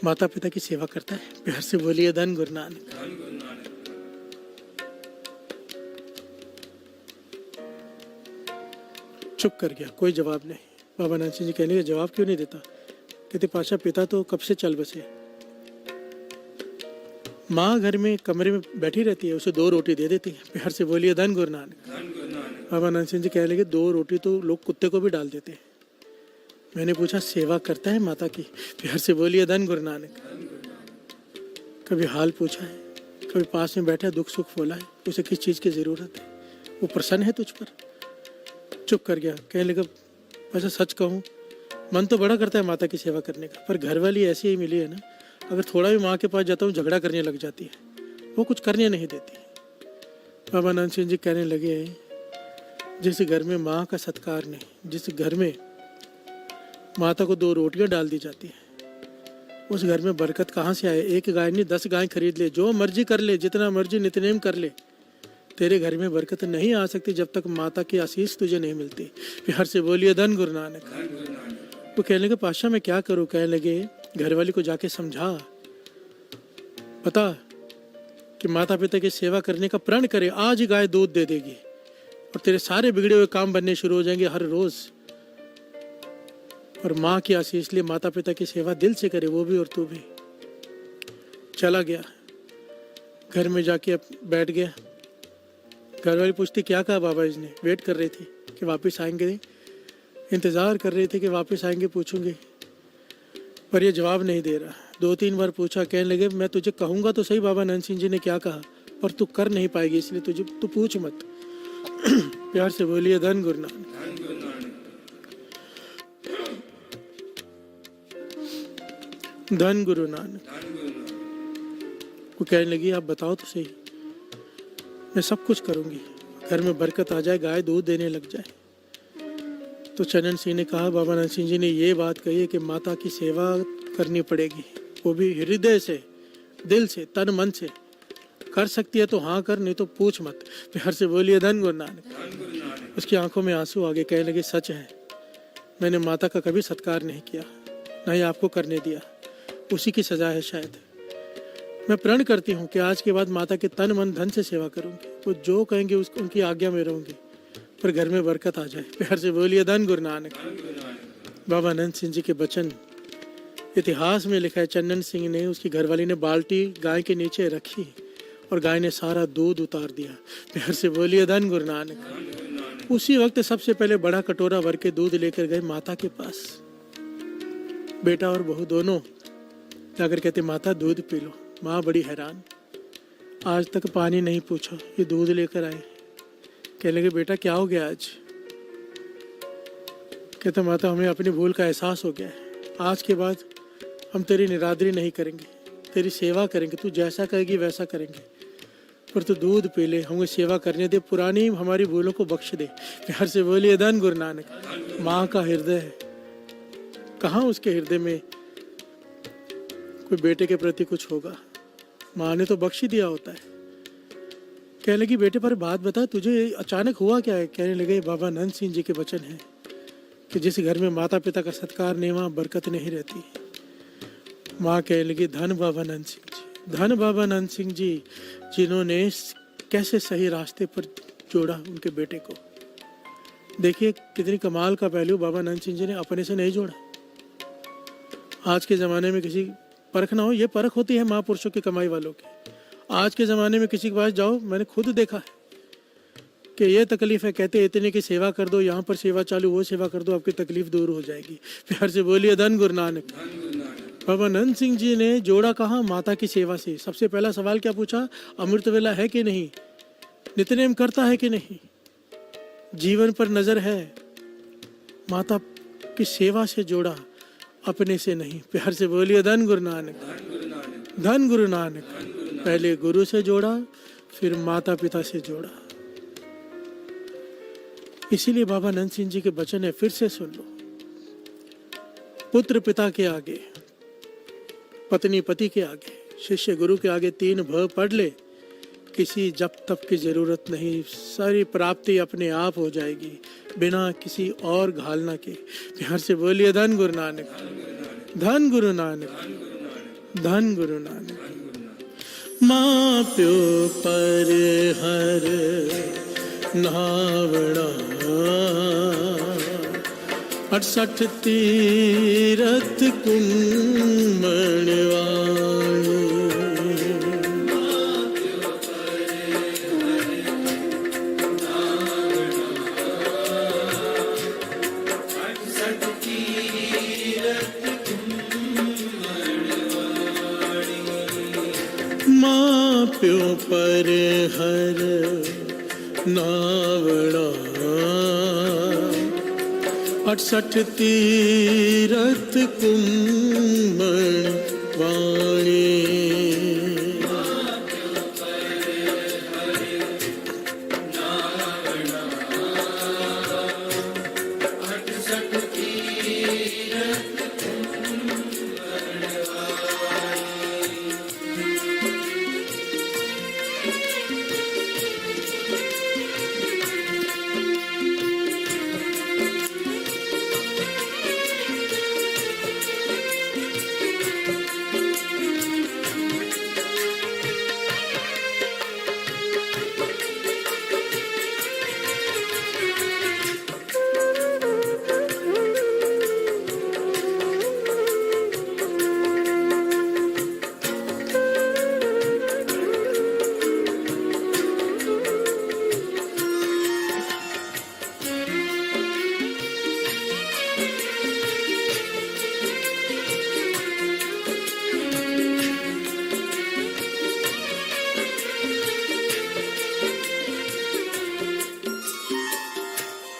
माता पिता की सेवा करता है? प्यार से बोलिए धन गुरु नानक। चुप कर गया, कोई जवाब नहीं। बाबा नानक सिंह जी कहने के जवाब क्यों नहीं देता? कहते पाशा पिता तो कब से चल बसे, माँ घर में कमरे में बैठी रहती है, उसे 2 रोटी दे देती है। प्यार से बोलिए धन गुरु नानक। बाबा नानक सिंह जी कहने लगे 2 रोटी तो लोग कुत्ते को भी डाल देते हैं। मैंने पूछा सेवा करता है माता की? प्यार से बोलिए धन गुरु नानक। कभी हाल पूछा है, कभी पास में बैठा दुख सुख बोला है, उसे किस चीज़ की ज़रूरत है, वो प्रसन्न है तुझ पर? चुप कर गया, कहने लगा वैसा सच कहूँ मन तो बड़ा करता है माता की सेवा करने का, पर घर वाली ऐसी ही मिली है ना, अगर थोड़ा भी माँ के पास जाता हूँ झगड़ा करने लग जाती है, वो कुछ करने नहीं देती। बाबा नानक सिंह जी कहने लगे जिस घर में माँ का सत्कार नहीं, जिस घर में माता को 2 रोटियां डाल दी जाती है, उस घर में बरकत कहाँ से आए? 1 गाय नहीं 10 गाय खरीद ले, जो मर्जी कर ले, जितना मर्जी नितनेम कर ले, तेरे घर में बरकत नहीं आ सकती जब तक माता की आशीष तुझे नहीं मिलती। प्यार से बोलिए धन गुरु नानक। वो कहने लगे पाशा मैं क्या करूँ? कहने लगे घर वाली को जाके समझा, बता कि माता पिता की सेवा करने का प्रण करे, आज ही गाय दूध दे देगी और तेरे सारे बिगड़े हुए काम बनने शुरू हो जाएंगे हर रोज। और माँ की आशीष लिए माता पिता की सेवा दिल से करे, वो भी और तू भी। चला गया, घर में जाके बैठ गया। घर वाली पूछती क्या कहा बाबा जी ने? वेट कर रही थी कि वापस आएंगे, इंतज़ार कर रही थी कि वापस आएंगे, पूछूंगी, पर ये जवाब नहीं दे रहा। 2-3 बार पूछा, कहने लगे मैं तुझे कहूँगा तो सही बाबा नंद सिंह जी ने क्या कहा, पर तू कर नहीं पाएगी, इसलिए तू पूछ मत। प्यार से बोलिए धन गुरु नानक। धन गुरु नानक। वो कहने लगी आप बताओ तो सही, मैं सब कुछ करूंगी, घर में बरकत आ जाए, गाय दूध देने लग जाए। तो चरण सिंह ने कहा बाबा नानक सिंह जी ने ये बात कही है कि माता की सेवा करनी पड़ेगी, वो भी हृदय से, दिल से, तन मन से। कर सकती है तो हाँ कर, नहीं तो पूछ मत। प्यार से बोलिए धन गुरु नानक। उसकी आंखों में आंसू आ गए, कहने लगे सच है, मैंने माता का कभी सत्कार नहीं किया, ना ही आपको करने दिया, उसी की सजा है शायद। मैं प्रण करती हूँ कि आज के बाद माता के तन मन धन से सेवा करूंगी, वो जो कहेंगे उनकी आज्ञा में रहूंगी, पर घर में बरकत आ जाए। प्यार से बोलिए धन गुरु नानक। बाबा नंद सिंह जी के वचन इतिहास में लिखा है। चंदन सिंह ने, उसकी घरवाली ने बाल्टी गाय के नीचे रखी और गाय ने सारा दूध उतार दिया। प्यार से बोलिए धन गुरु नानक। उसी वक्त सबसे पहले बड़ा कटोरा भर के दूध लेकर गए माता के पास। बेटा और बहू दोनों जाकर कहते माता दूध पी लो। माँ बड़ी हैरान, आज तक पानी नहीं पूछा, ये दूध लेकर आए। कहने लगे बेटा क्या हो गया आज? कहते माता हमें अपनी भूल का एहसास हो गया है, आज के बाद हम तेरी निरादरी नहीं करेंगे, तेरी सेवा करेंगे, तू जैसा कहेगी वैसा करेंगे, पर तू दूध पी ले, हमें सेवा करने दे, पुरानी हमारी भूलों को बख्श दे। प्यार से बोलिए धन गुरु नानक। माँ का हृदय है, कहाँ उसके हृदय में कोई बेटे के प्रति कुछ होगा? माँ ने तो बख्श ही दिया होता है। कहने लगी बेटे पर बात बता, तुझे अचानक हुआ क्या है? कहने लगे बाबा नंद सिंह जी के वचन है कि जिस घर में माता पिता का सत्कार नहीं, वहाँ बरकत नहीं रहती। माँ कहने लगी धन बाबा नंद सिंह जी, धन बाबा नंद सिंह जी, जिन्होंने कैसे सही रास्ते पर जोड़ा उनके बेटे को। देखिए कितनी कमाल का पहलू बाबा नंद सिंह जी ने अपने से नहीं जोड़ा। आज के ज़माने में किसी परख ना हो, ये परख होती है महापुरुषों की कमाई वालों की। आज के ज़माने में किसी के पास जाओ, मैंने खुद देखा है कि ये तकलीफ है, कहते इतने की सेवा कर दो, यहाँ पर सेवा चालू, वो सेवा कर दो, आपकी तकलीफ दूर हो जाएगी। प्यार से बोलिए धन गुरु नानक। बाबा नंद सिंह जी ने जोड़ा कहाँ? माता की सेवा से। सबसे पहला सवाल क्या पूछा? अमृत वेला है कि नहीं, नित्यनेम करता है कि नहीं, जीवन पर नजर है। माता की सेवा से जोड़ा, अपने से नहीं। प्यार से बोलिए धन गुरु नानक। धन गुरु नानक। पहले गुरु से जोड़ा, फिर माता पिता से जोड़ा। इसीलिए बाबा नंद सिंह जी के वचन है, फिर से सुन लो। पुत्र पिता के आगे, पत्नी पति के आगे, शिष्य गुरु के आगे 3 भ पढ़ ले, किसी जप तप की जरूरत नहीं, सारी प्राप्ति अपने आप हो जाएगी बिना किसी और घालना के। प्यार से बोलिए धन गुरु नानक, धन गुरु नानक, धन गुरु नानक। माँ प्यो पर हर नावड़ा 68 तीरथ कुंभणवाणी। माँ प्यो पर हर नावड़ा 68 तीरथ कुंभणवाणी।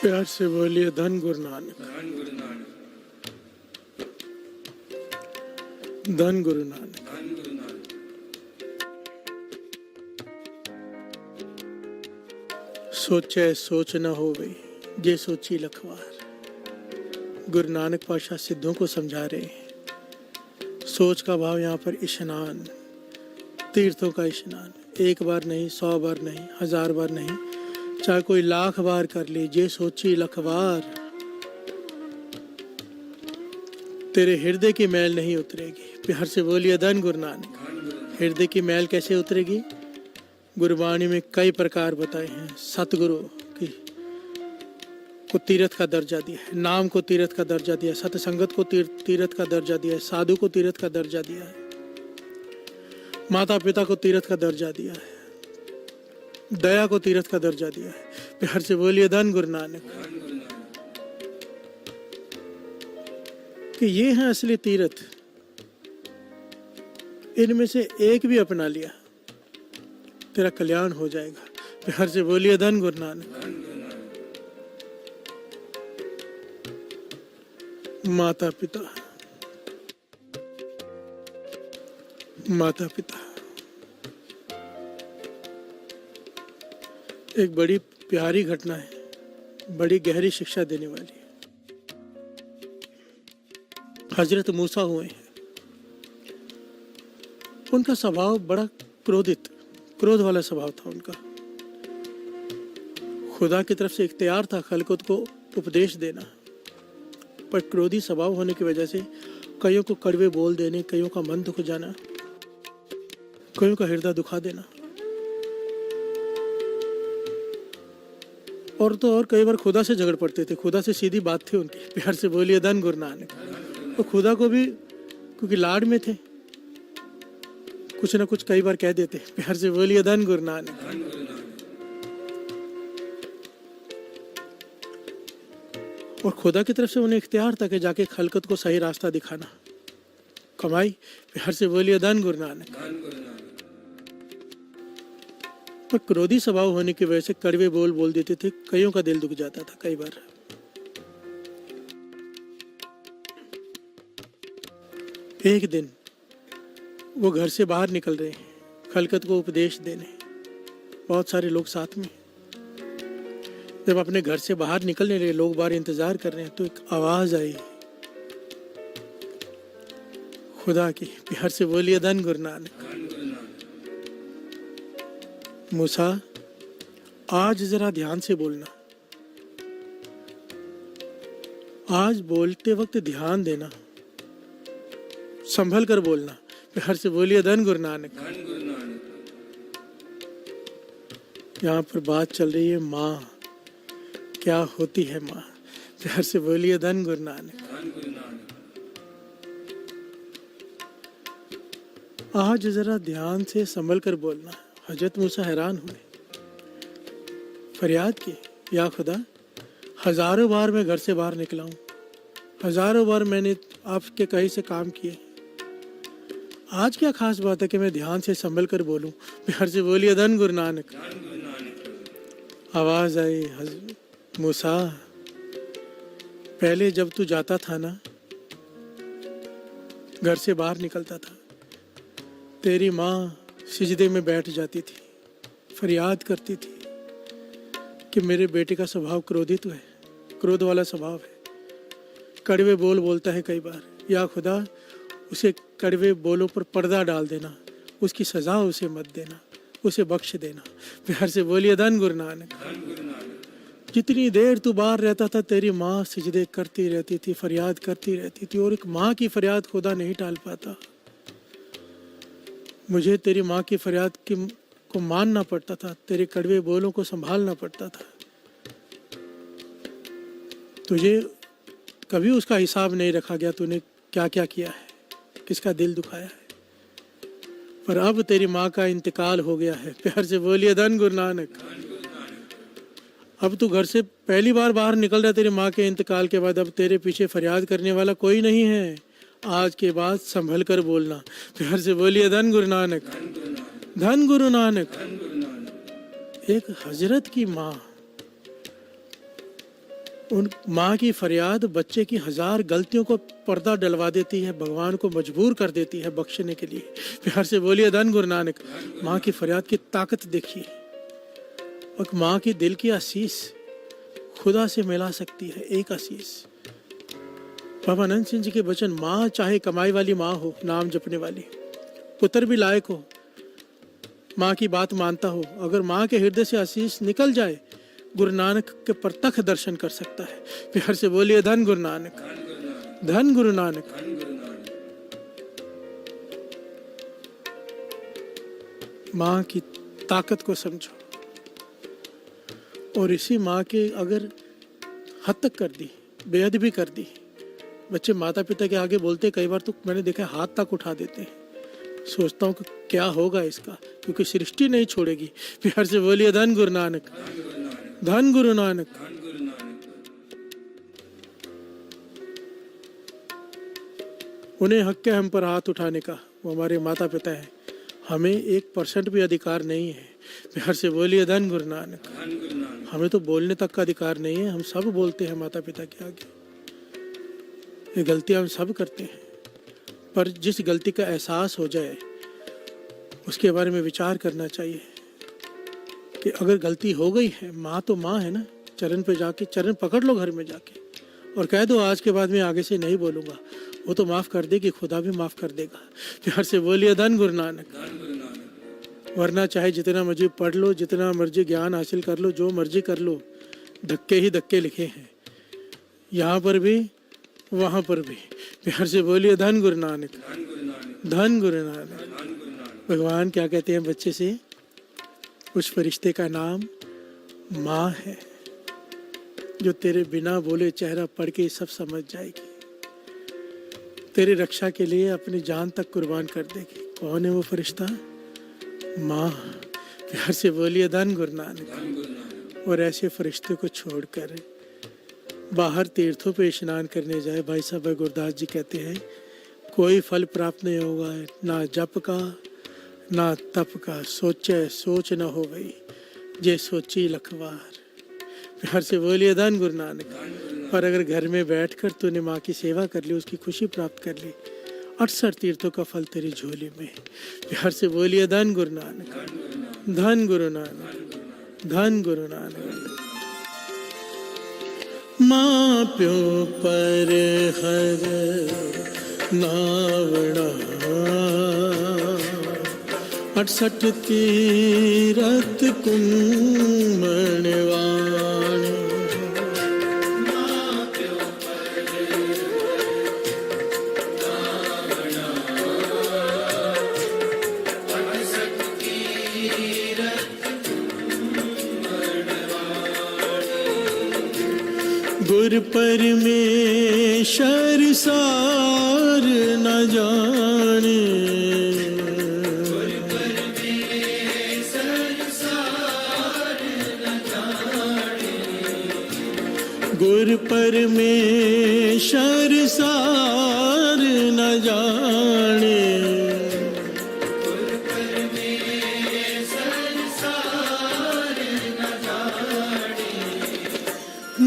प्यार से बोलिए धन गुरु नानक, धन गुरु नानक। सोचे सोच न होवे जे सोची लखवार। गुरु नानक पातशाह सिद्धों को समझा रहे हैं। सोच का भाव यहाँ पर स्नान, तीर्थों का स्नान, 1 बार नहीं, 100 बार नहीं, 1000 बार नहीं, चाहे कोई 1,00,000 बार कर ले, जे सोची लखवार। तेरे हृदय की मैल नहीं उतरेगी। प्यार से बोलिए धन गुरु नानक। हृदय की मैल कैसे उतरेगी? गुरबाणी में कई प्रकार बताए हैं। सतगुरु की को तीर्थ का दर्जा दिया है, नाम को तीर्थ का दर्जा दिया है, सतसंगत को तीर्थ का दर्जा दिया है, साधु को तीर्थ का दर्जा दिया है, माता पिता को तीर्थ का दर्जा दिया है, दया को तीर्थ का दर्जा दिया है। प्यार से बोलिए धन गुरु नानक। कि ये है असली तीर्थ। इनमें से एक भी अपना लिया, तेरा कल्याण हो जाएगा। प्यार से बोलिए धन गुरु नानक। माता पिता, माता पिता एक बड़ी प्यारी घटना है, बड़ी गहरी शिक्षा देने वाली है। हजरत मूसा हुए हैं, उनका स्वभाव बड़ा क्रोध वाला स्वभाव था उनका। खुदा की तरफ से इख्तियार था खलकुत को उपदेश देना, पर क्रोधी स्वभाव होने की वजह से कईयों को कड़वे बोल देने, कईयों का मन दुख जाना, कईयों का हृदय दुखा देना। और तो और कई बार खुदा से झगड़ पड़ते थे। खुदा से सीधी बात थी उनकी। प्यार से बोलिए धन गुरु नानक। और खुदा को भी क्योंकि लाड में थे, कुछ ना कुछ कई बार कह देते। प्यार से बोलिए धन गुरु नानक। और खुदा की तरफ से उन्हें इख्तियार था कि जाके खलकत को सही रास्ता दिखाना, कमाई। प्यार से बोलिए धन गुरु नानक। पर क्रोधी स्वभाव होने की वजह से कड़वे बोल देते थे, कईयों का दिल दुख जाता था कई बार। एक दिन वो घर से बाहर निकल रहे हैं खलकत को उपदेश देने, बहुत सारे लोग साथ में। जब अपने घर से बाहर निकलने लगे, लोग बाहर इंतजार कर रहे हैं, तो एक आवाज आई खुदा की। प्यार से बोलिए धन गुरु नानक। मूसा, आज जरा ध्यान से बोलना, आज बोलते वक्त ध्यान देना, संभल कर बोलना। प्यार से बोलिए धन गुरु नानक। यहाँ पर बात चल रही है माँ, क्या होती है माँ। प्यार से बोलिए धन गुरु नानक। आज जरा ध्यान से संभल कर बोलना। हजरत मूसा हैरान हुए, फरियाद की, या खुदा, हजारों बार मैं घर से बाहर निकला हूँ, हजारों बार मैंने आपके कहे से काम किए, आज क्या खास बात है कि मैं ध्यान से संभल कर बोलूं। प्यार से बोलिए धन गुरु नानक। आवाज आई, मूसा, पहले जब तू जाता था ना, घर से बाहर निकलता था, तेरी माँ सिजदे में बैठ जाती थी, फरियाद करती थी कि मेरे बेटे का स्वभाव क्रोधित है, क्रोध वाला स्वभाव है, कड़वे बोल बोलता है कई बार, या खुदा उसे कड़वे बोलों पर पर्दा डाल देना, उसकी सजा उसे मत देना, उसे बख्श देना। प्यार से बोलिए धन गुरु नानक। जितनी देर तू बाहर रहता था, तेरी माँ सिजदे करती रहती थी, फरियाद करती रहती थी, और एक माँ की फरियाद खुदा नहीं टाल पाता। मुझे तेरी माँ की फरियाद को मानना पड़ता था, तेरे कड़वे बोलों को संभालना पड़ता था। तुझे कभी उसका हिसाब नहीं रखा गया, तूने क्या क्या किया है, किसका दिल दुखाया है, पर अब तेरी माँ का इंतकाल हो गया है। प्यार से बोलिए धन गुरु नानक। अब तू घर से पहली बार बाहर निकल रहा, तेरी माँ के इंतकाल के बाद अब तेरे पीछे फरियाद करने वाला कोई नहीं है। आज के बाद संभल कर बोलना। प्यार से बोलिए धन गुरु नानक। धन गुरु नानक। एक हजरत की माँ, उन माँ की फरियाद बच्चे की हजार गलतियों को पर्दा डलवा देती है, भगवान को मजबूर कर देती है बख्शने के लिए। प्यार से बोलिए धन गुरु नानक। माँ की फरियाद की ताकत देखिए, और माँ की दिल की आशीष खुदा से मिला सकती है। एक आशीष, बाबा अनंत सिंह जी के वचन, माँ चाहे कमाई वाली माँ हो, नाम जपने वाली, पुत्र भी लायक हो, माँ की बात मानता हो, अगर माँ के हृदय से आशीष निकल जाए, गुरु नानक के प्रत्यक्ष दर्शन कर सकता है। प्यार से बोलिए धन गुरु नानक। धन गुरु नानक। माँ की ताकत को समझो, और इसी माँ के अगर हद तक कर दी, बेअदबी कर दी, बच्चे माता पिता के आगे बोलते, कई बार तो मैंने देखा हाथ तक उठा देते हैं। सोचता हूँ कि क्या होगा इसका, क्योंकि सृष्टि नहीं छोड़ेगी। प्यार से बोलिए धन गुरु नानक। धन गुरु नानक। उन्हें हक है हम पर हाथ उठाने का, वो हमारे माता पिता हैं, हमें 1% भी अधिकार नहीं है। प्यार से बोलिए धन गुरु नानक। हमें तो बोलने तक का अधिकार नहीं है, हम सब बोलते हैं माता पिता के आगे। ये गलतियां हम सब करते हैं, पर जिस गलती का एहसास हो जाए उसके बारे में विचार करना चाहिए कि अगर गलती हो गई है, माँ तो माँ है ना, चरण पे जाके चरण पकड़ लो घर में जाके, और कह दो आज के बाद मैं आगे से नहीं बोलूँगा। वो तो माफ़ कर देगी, खुदा भी माफ़ कर देगा। प्यार से बोलिए धन गुरु नानक। वरना चाहे जितना मर्जी पढ़ लो, जितना मर्जी ज्ञान हासिल कर लो, जो मर्जी कर लो, धक्के ही धक्के लिखे हैं, यहाँ पर भी वहाँ पर भी। प्यार से बोलिए धन गुरु नानक। धन गुरु नानक। भगवान क्या कहते हैं बच्चे से? उस फरिश्ते का नाम माँ है, जो तेरे बिना बोले चेहरा पढ़ के सब समझ जाएगी, तेरी रक्षा के लिए अपनी जान तक कुर्बान कर देगी। कौन है वो फरिश्ता? माँ। प्यार से बोलिए धन गुरु नानक। और ऐसे फरिश्ते को छोड़कर बाहर तीर्थों पे स्नान करने जाए, भाई साहब गुरदास जी कहते हैं, कोई फल प्राप्त नहीं होगा, ना जप का ना तप का, सोचे सोच न हो गई जे सोची लखवार। प्यार से बोलिए धन गुरु नानक। पर अगर घर में बैठकर तूने माँ की सेवा कर ली, उसकी खुशी प्राप्त कर ली, 68 तीर्थों का फल तेरी झोली में। प्यार से बोलिए धन गुरु नानक। धन गुरु नानक। धन गुरु नानक। माँ प्यो पर हर नावड़ा, 68 तीरथ कुंभणवाणी। गुर परमेश्वर सार न जाने। गुर परमेश्वर सार न जाने।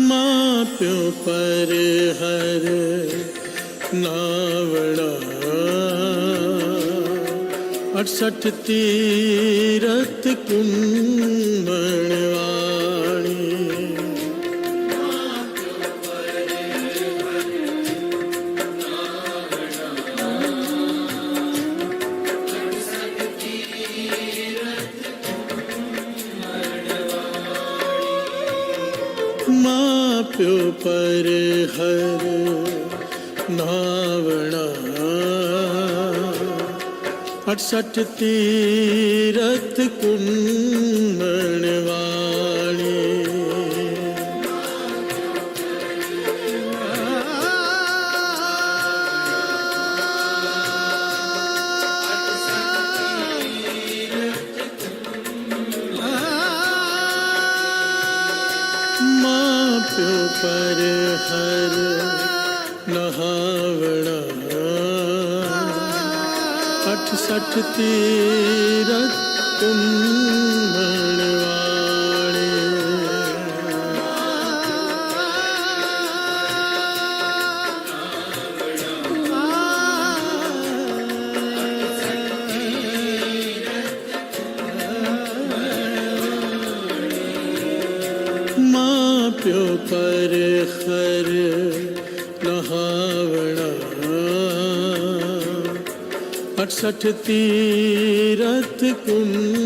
माँ प्यो पर हर नावड़ा। 68 तीरथ कुंभणवाणी। माँ प्यो पर हर नावड़ा। 68 तीरथ कुंभणवाणी। माँ प्यो पर हर नहावड़ा। 68 तीरथ कुंभणवाणी। माँ प्यो पर हर नहावड़ा। 68 तीरथ कुंभणवाणी।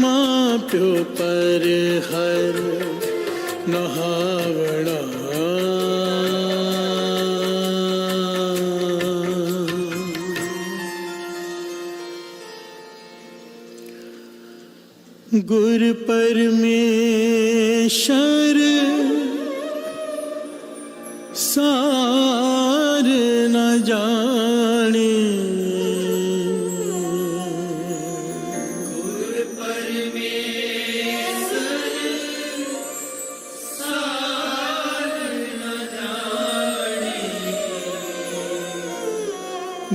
माँ प्यो पर हर नहावड़ा। गुर परमेश्वर सार न जाने।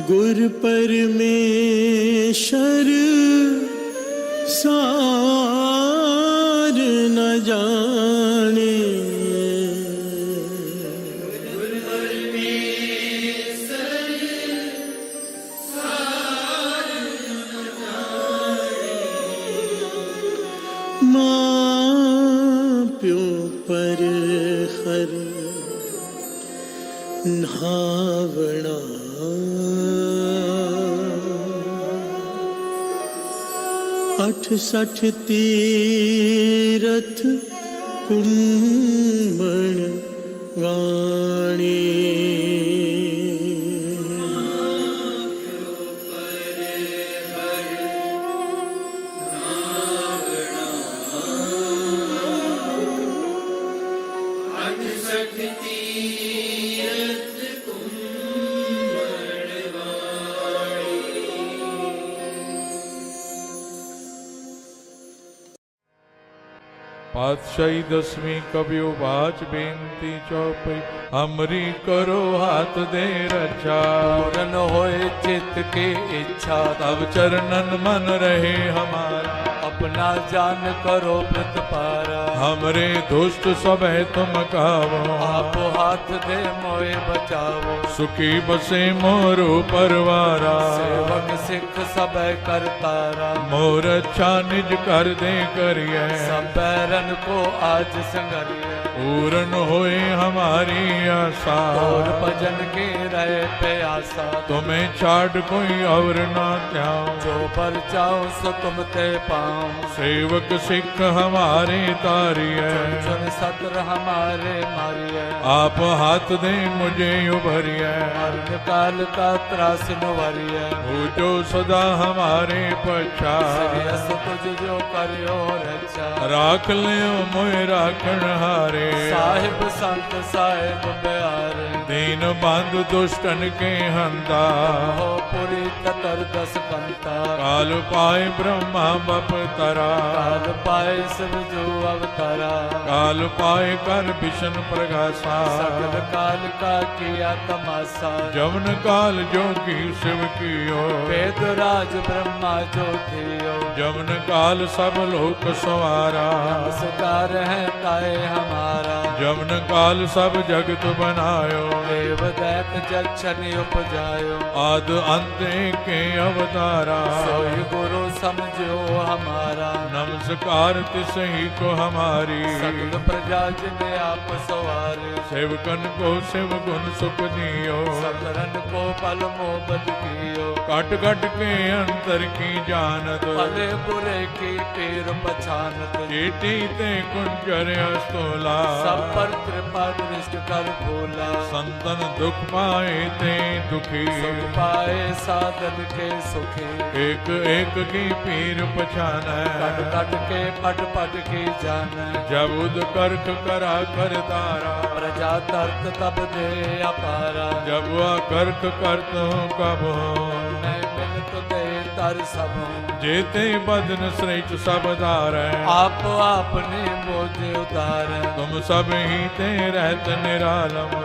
गुर परमेश्वर सार न जाने। माँ प्यो पर हर नावड़ा। 68 तीरथ कुंभणवाणी। पातशाही 10वीं कबियो बाच बेनती चौपई। हमरी करो हाथ दे रक्षा। पूरन होए चित्त के इच्छा। तब चरणन मन रहे हमारा। अब अपना जान करो प्रतपारा। हमरे दुष्ट सब तुम कावो, आप हाथ दे मोए बचावो। सुखी बसे मोरो परवारा, सेवक सिख सब करतारा। मोर अच्छा निज कर दे करिए, सब बैरन को आज संगरिए। पूरन होए हमारी आशा, और भजन के रहे प्यासा। तुम्हें छाड़ कोई और ना त्याऊं, जो पर चाहो सो तुम ते पाऊं। सेवक सिख हमारे तारिए, चुन सत्र हमारे मारिए। आप हाथ दे मुझे उभरिए, मरण काल का त्रास नुवरिए। हो जो सदा हमारे पछा, श्रेयस तुझ जो करियो रक्षा। राख लियो मोए राखण हारे, साहिब संत साहिब प्यारे। दीन बंधु दुष्टन के हंता, हो पुरी चतर दस कंता। काल पाए ब्रह्मा बप तरा, काल पाए सब जो अवतारा। काल पाए कर विष्णु प्रगासा, सगल काल का किया तमाशा। जवन काल जोगी शिव कियो, वेद राज ब्रह्मा जो थियो। जवन काल सब लोक सवारा, नमस्कार है ताए हमारा। जवन काल सब जगत बनायो, देव दैत जक्षण उपजायो। आद अंत के अवतारा, सोई गुरु समझो हमारा। नमस्कार तिसही को हमारी, सगल प्रजा जिने आप सवारे। सेवकन को शिव गुण सुख दियो, सकरन को पल मोहब्बत कियो। कट कट के अंतर की जानत, भले बुरे की पीर पछानत। चीटी ते कुंजर अस्तोला, सब पर कृपा दृष्ट कर भोला। संतन दुख पाए ते दुखी, सुख पाए साधन के सुखी। एक एक की पीर पछान, कट कट के पट पट की जान। जब उद करख करा कर तारा, प्रजा तर्क तब दे अपारा। जब वह करख करत हूँ कब हो, मैं मिलत दे तर सब। जेते बदन श्रेष्ठ सब धार, आप आपने मोजे उतार। तुम सब ही ते रहत निरालम,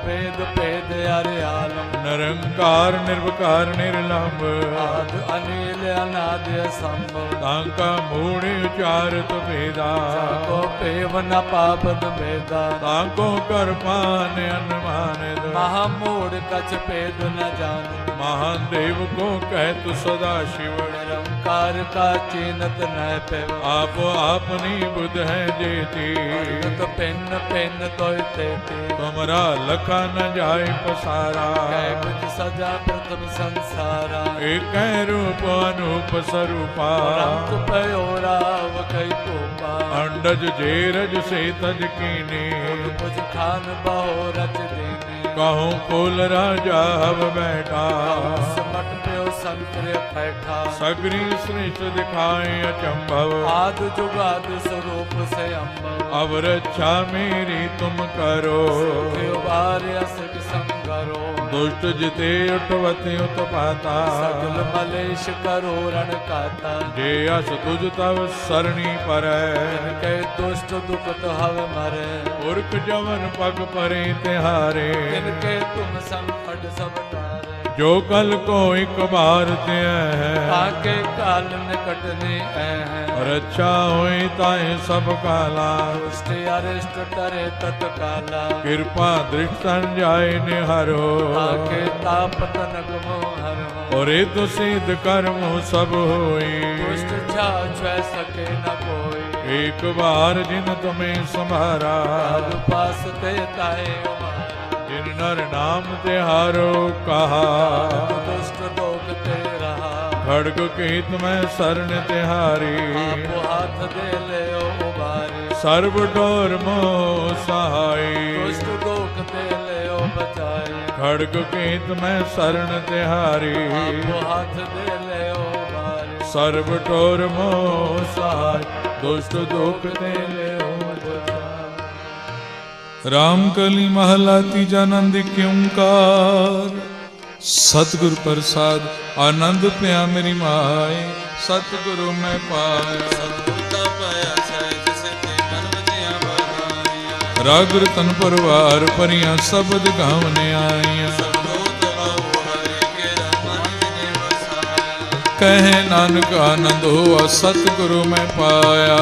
भेद भेद अरे आलम। निरंकार निर्विकार निर्लंब, आद अनिल अनाद असंभव। तांका मूढ़ उचारत भेदा, को पेव न पापद भेदा। तांको कर पान अनुमानित, महामूढ़ कछ भेद न जान। महान देव को कहत सदा शिव, निरंकार का चीनत न पेव। आप अपनी बुध है जेती, तो पिन पिन तोय तेती। तुमरा लखा न जाय पसारा, कै कुछ सजा प्रथम संसारा। एक रूप अनूप स्वरूपा, रंग पयोरा वकई पोपा। अंडज जेरज से तज कीने, कुछ खान बहो रच देने। कहूँ फूल राजा हव बैठा, समट प्यो संतरे बैठा। सगरी श्रेष्ठ दिखाए अचंभव, आद जुगाद स्वरूप से अम्बव। अब रक्षा मेरी तुम करो, असक संगरो। दुष्ट जिते उठवते उत्पाता, सगल मलेश करो रण काता। जे अस तुझ तव सरणी पर, के दुष्ट दुखत हव मरे। पुरख जवन पग परे तिहारे, तिनके तुम संकट सब टारे। जो कल को एक बार ते है, ताके काल निकट ने है। रक्षा होई ताए सब काला, दुष्ट अरिष्ट टरे तत्काला। कृपा दृष्ट जाय निहरो, ताके ताप तनक मोहरो। और तो सिद्ध कर्म सब होई, दुष्ट छा सके न कोई। एक बार जिन तुम्हें संभारा, काल पास ते ताए उमारा। जिन नर नाम तिहारो कहा, दुष्ट दोग ते रहा। खड़ग के तुम्हें शरण तिहारी, आप हाथ दे ले उबारी। सर्व डोर मोह सहाई, दुष्ट दोग ते ले बचाई। खड़ग के तुम्हें शरण तिहारी, आप हाथ दे ले उबारी। सर्व डोर मोह सहाय, दुष्ट दुख ते ले रामकली महला तीजा नंद के ओंकार। सतगुर प्रसाद आनंद पिया मेरी माए, सतगुरु मैं पाया। राग रतन परवार परियां शब्द गावने आईया। कहे नानक आनंद हुआ सतगुरु में पाया।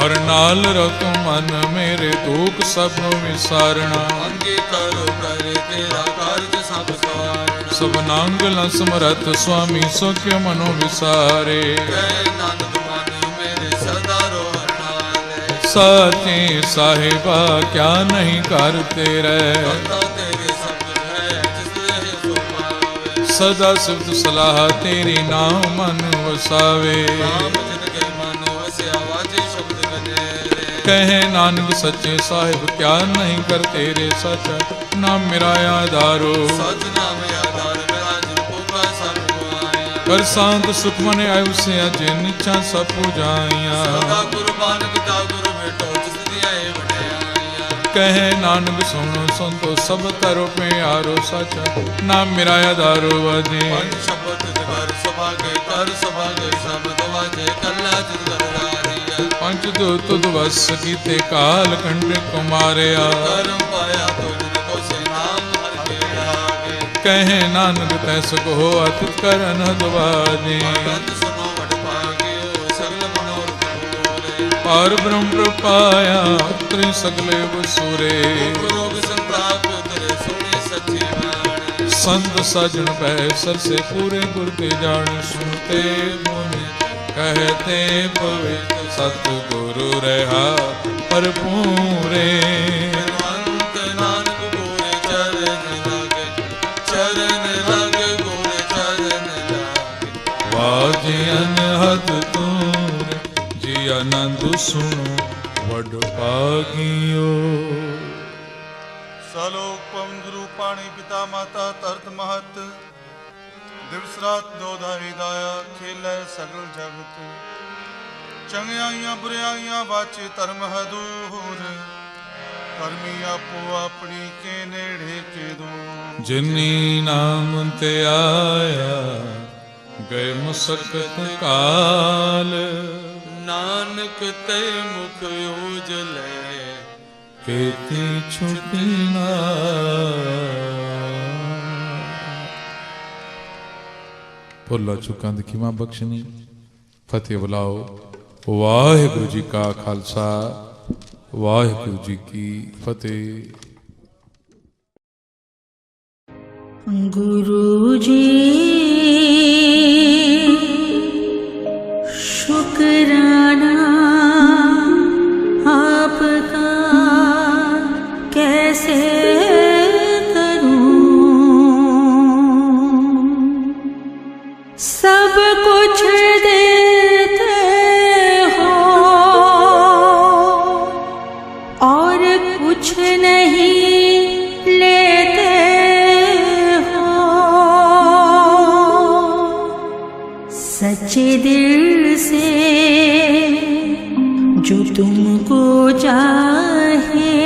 हर नाल रख मन मेरे दुख सब विसारना। सब नांगल समरथ स्वामी सुख्य मनो विसारे। साचे साहिबा क्या नहीं करते रहे। सदा सिफत सलाह तेरी नाम मन वसावे। कहे नानक सच्चे साहिब क्या नहीं कर तेरे सच। नाम मेरा आधारो कर शांत सुख मन आयु से अजे निचा सब पूजाइया। कहे नानक सुनो संतो सब तरो पे आरो सचा। नाम मेरा आधारो वजे। पंच दूत वस कीते काल कंड कुमारिया। कहे नानक तैस को अतित करन दुबाजे। पार ब्रह्म पाया उतरे सगले बसुरे। संत सजन पैसर से पूरे गुर के जान सुनते मुनि। कहते पवित्र सतगुरु रहा पर पूरे। वाजे अनहद तूरे जी आनंद सुनो वड पागियो। सलोक पवन गुरु पाणी पिता माता तरत महत। दिवस रात दोधा हिदाया खेलै सगल जगत। चंगियाइयां बुराइयां वाचे धर्म हदूर। करमी आपो अपनी के नेड़े के दूर। जिनी नाम ते आया गए मुसकत काल। नानक ते मुख उजले केती छुटी ना। भुला चुकां दी खिमा बख्शनी। फतेह बुलाओ। वाहिगुरु जी का खालसा वाहिगुरु जी की फतेह। गुरु जी शुक्राना आपका कैसे करूं। सब कुछ देते हो और कुछ नहीं लेते हो। सच्चे दिल से जो तुमको चाहे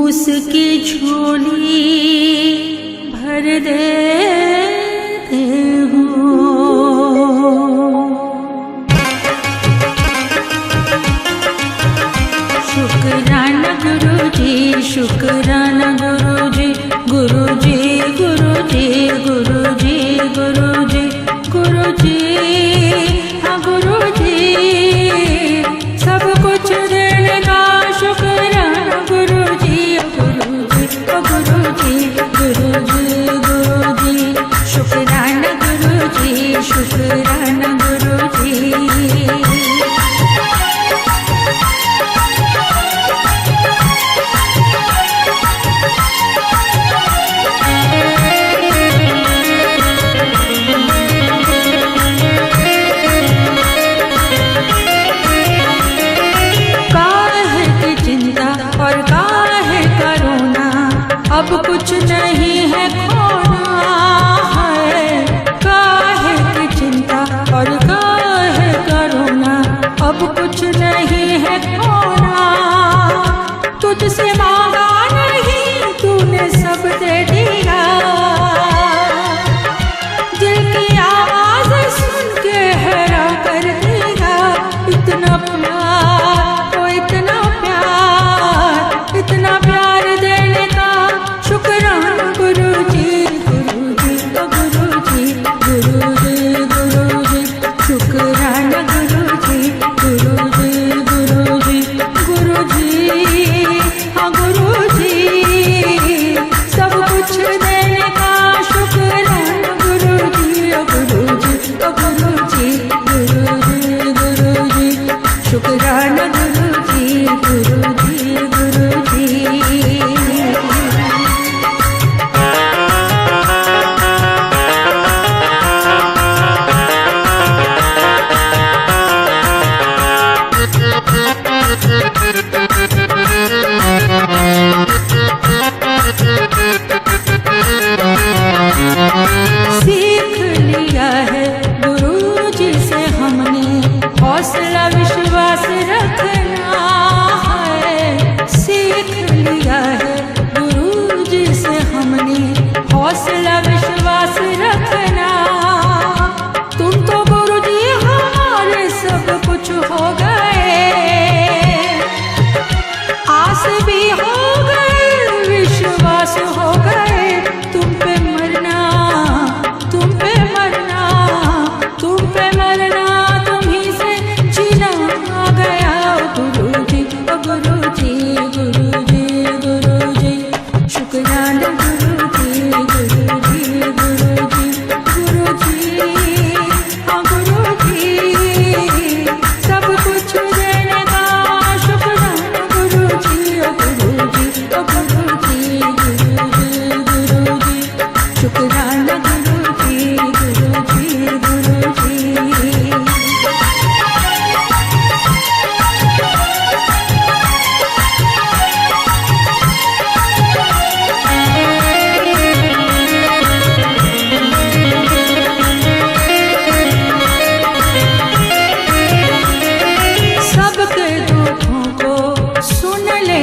उसकी झोली भर देते हो। शुक्राना गुरु जी शुक्राना गुरु जी गुरु जी गुरु जी गुरु जी गुरु जी गुरु जी हाँ गुरु जी सब कुछ देने का शुक्राना गुरु जी गुरु जी गुरु जी गुरु जी गुरु जी शुक्राना गुरु जी शुक्राना गुरु जी।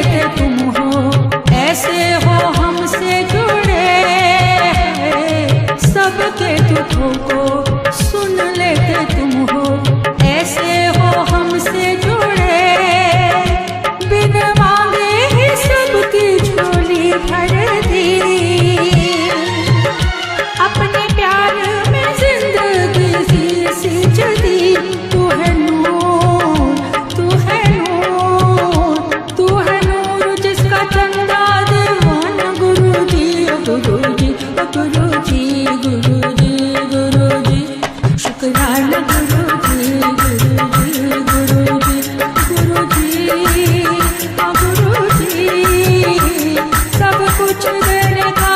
लेते तुम हो, ऐसे हो हमसे जुड़े, सबके दुखों को सुन लेते तुम हो, ऐसे हो हमसे जुड़े, बिन मांगे ही सबकी झोली भर दी, अपने प्यार में जिंदगी सींच दी। तू है नूर, तू है नूर, तू है नूर जिसका चंदा दीवाना गुरुजी, गुरुजी, गुरुजी, गुरुजी, गुरुजी, शुक्राना गुरुजी, गुरुजी, गुरुजी, गुरुजी, गुरुजी, सब कुछ देने का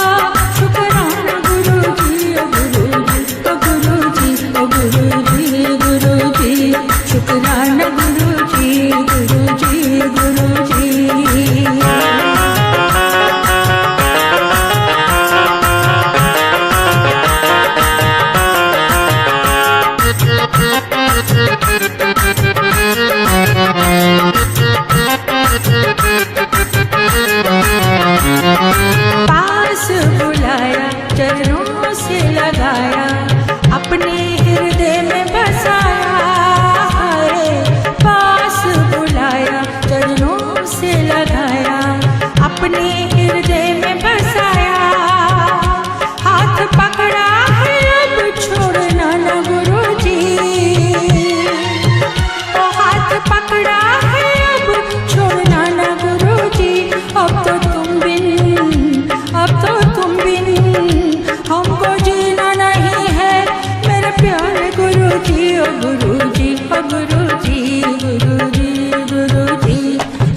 शुक्राना गुरुजी, गुरुजी, गुरुजी, गुरुजी, गुरुजी, शुक्राना गुरुजी, गुरुजी, गुरुजी। पास बुलाया, चरणों से लगाया, अपने हृदय में बसाया, पास बुलाया, चरणों से लगाया, अपने हृदय में बसाया, हाथ पकड़ा है अब छोड़ना न गुरुजी, ओ हाथ पकड़ा है अब छोड़ना न गुरुजी, अब तो तुम बिन हमको जीना नहीं है मेरे प्यारे गुरुजी, ओ गुरुजी, ओ गुरुजी, गुरुजी, गुरुजी,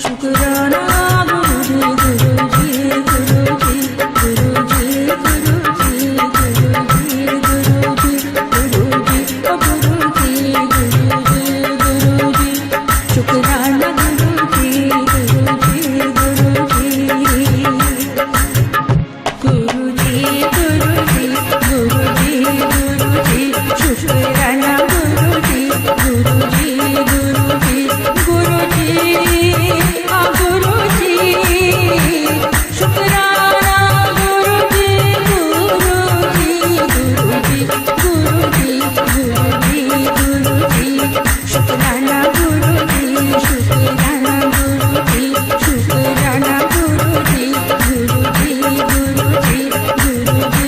शुक्राना गुरुजी, गुरुजी, गुरुजी, गुरुजी, गुरुजी, गुरुजी, गुरुजी, गुरुजी, ओ गुरुजी, गुरुजी, गुरुजी, शुक्राना गुरुजी, गुरुजी, गुरुजी, गुरुजी, गुरुजी, गुरुजी, गुरुजी, शुक्राना गुरुजी, गुरुजी, गुरुजी, गुरुजी, गुरुजी, शुक्राना गुरुजी, गुरुजी, गुरुजी, गुरुजी, गुरुजी, गुरुजी, शुक्राना गुरुजी, शुक्राना गुरुजी, शुक्राना गुरुजी, गुरुजी, गुरुजी, गुरुजी,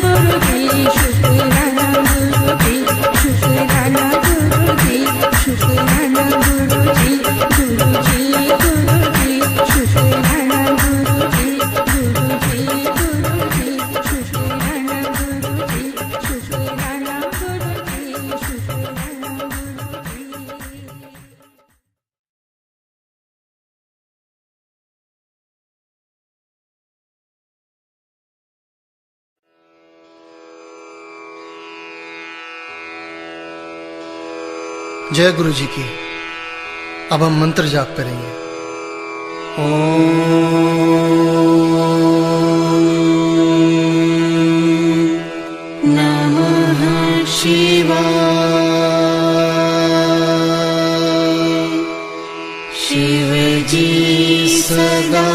गुरुजी, शुक्राना गुरुजी, शुक्राना गुरुजी, शुक्राना गुरुजी, गुरुजी, गुरुजी, शुक्राना गुरुजी, गुरुजी, गुरुजी, शुक्राना गुरुजी, शुक्राना गुरुजी, शुक्राना गुरुजी। जय गुरु जी की। अब हम मंत्र जाप करेंगे। ओम नमः शिवाय। शिव जी सदा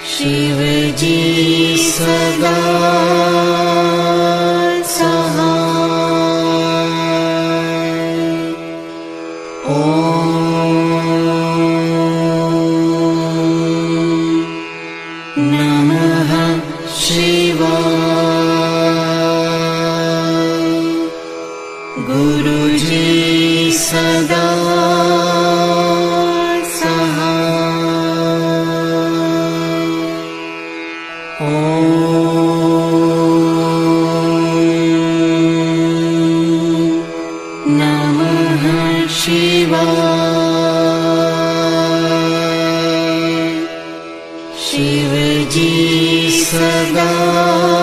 शिव जी सदा सहाय। ओम नमः शिवाय। गुरु जी सदा सहाय। ओम सदा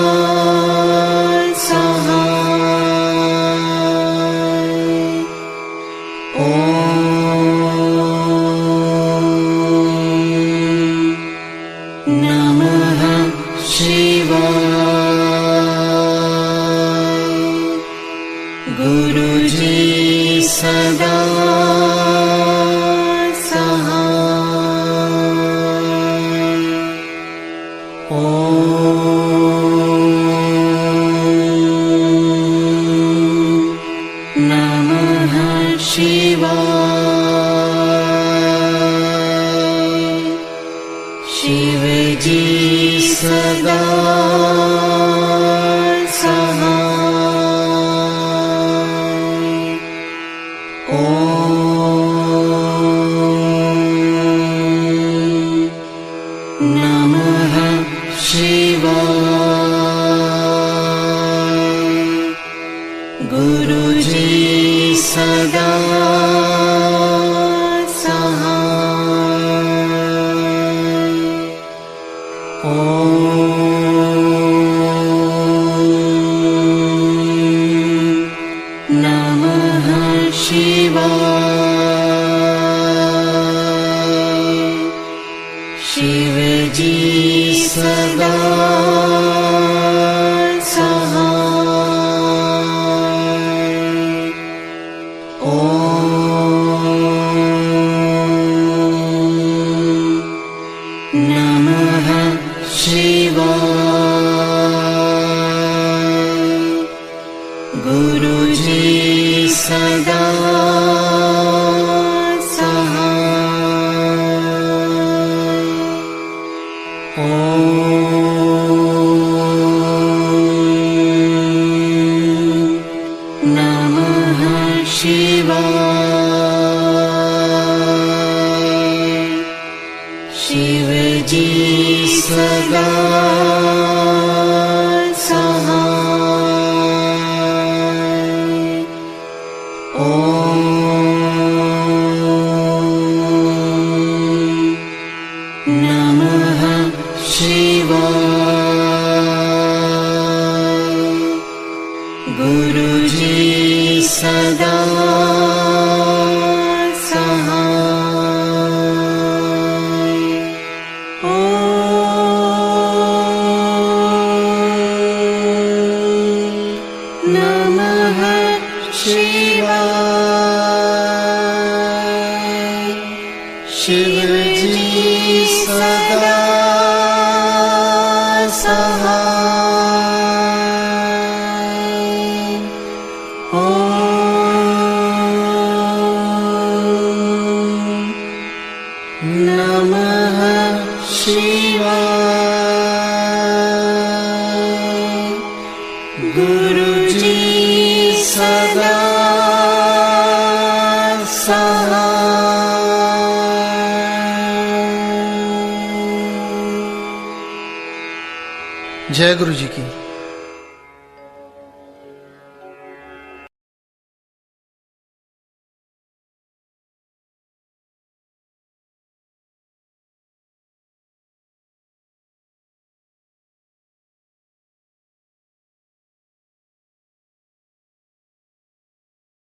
जय गुरु जी की।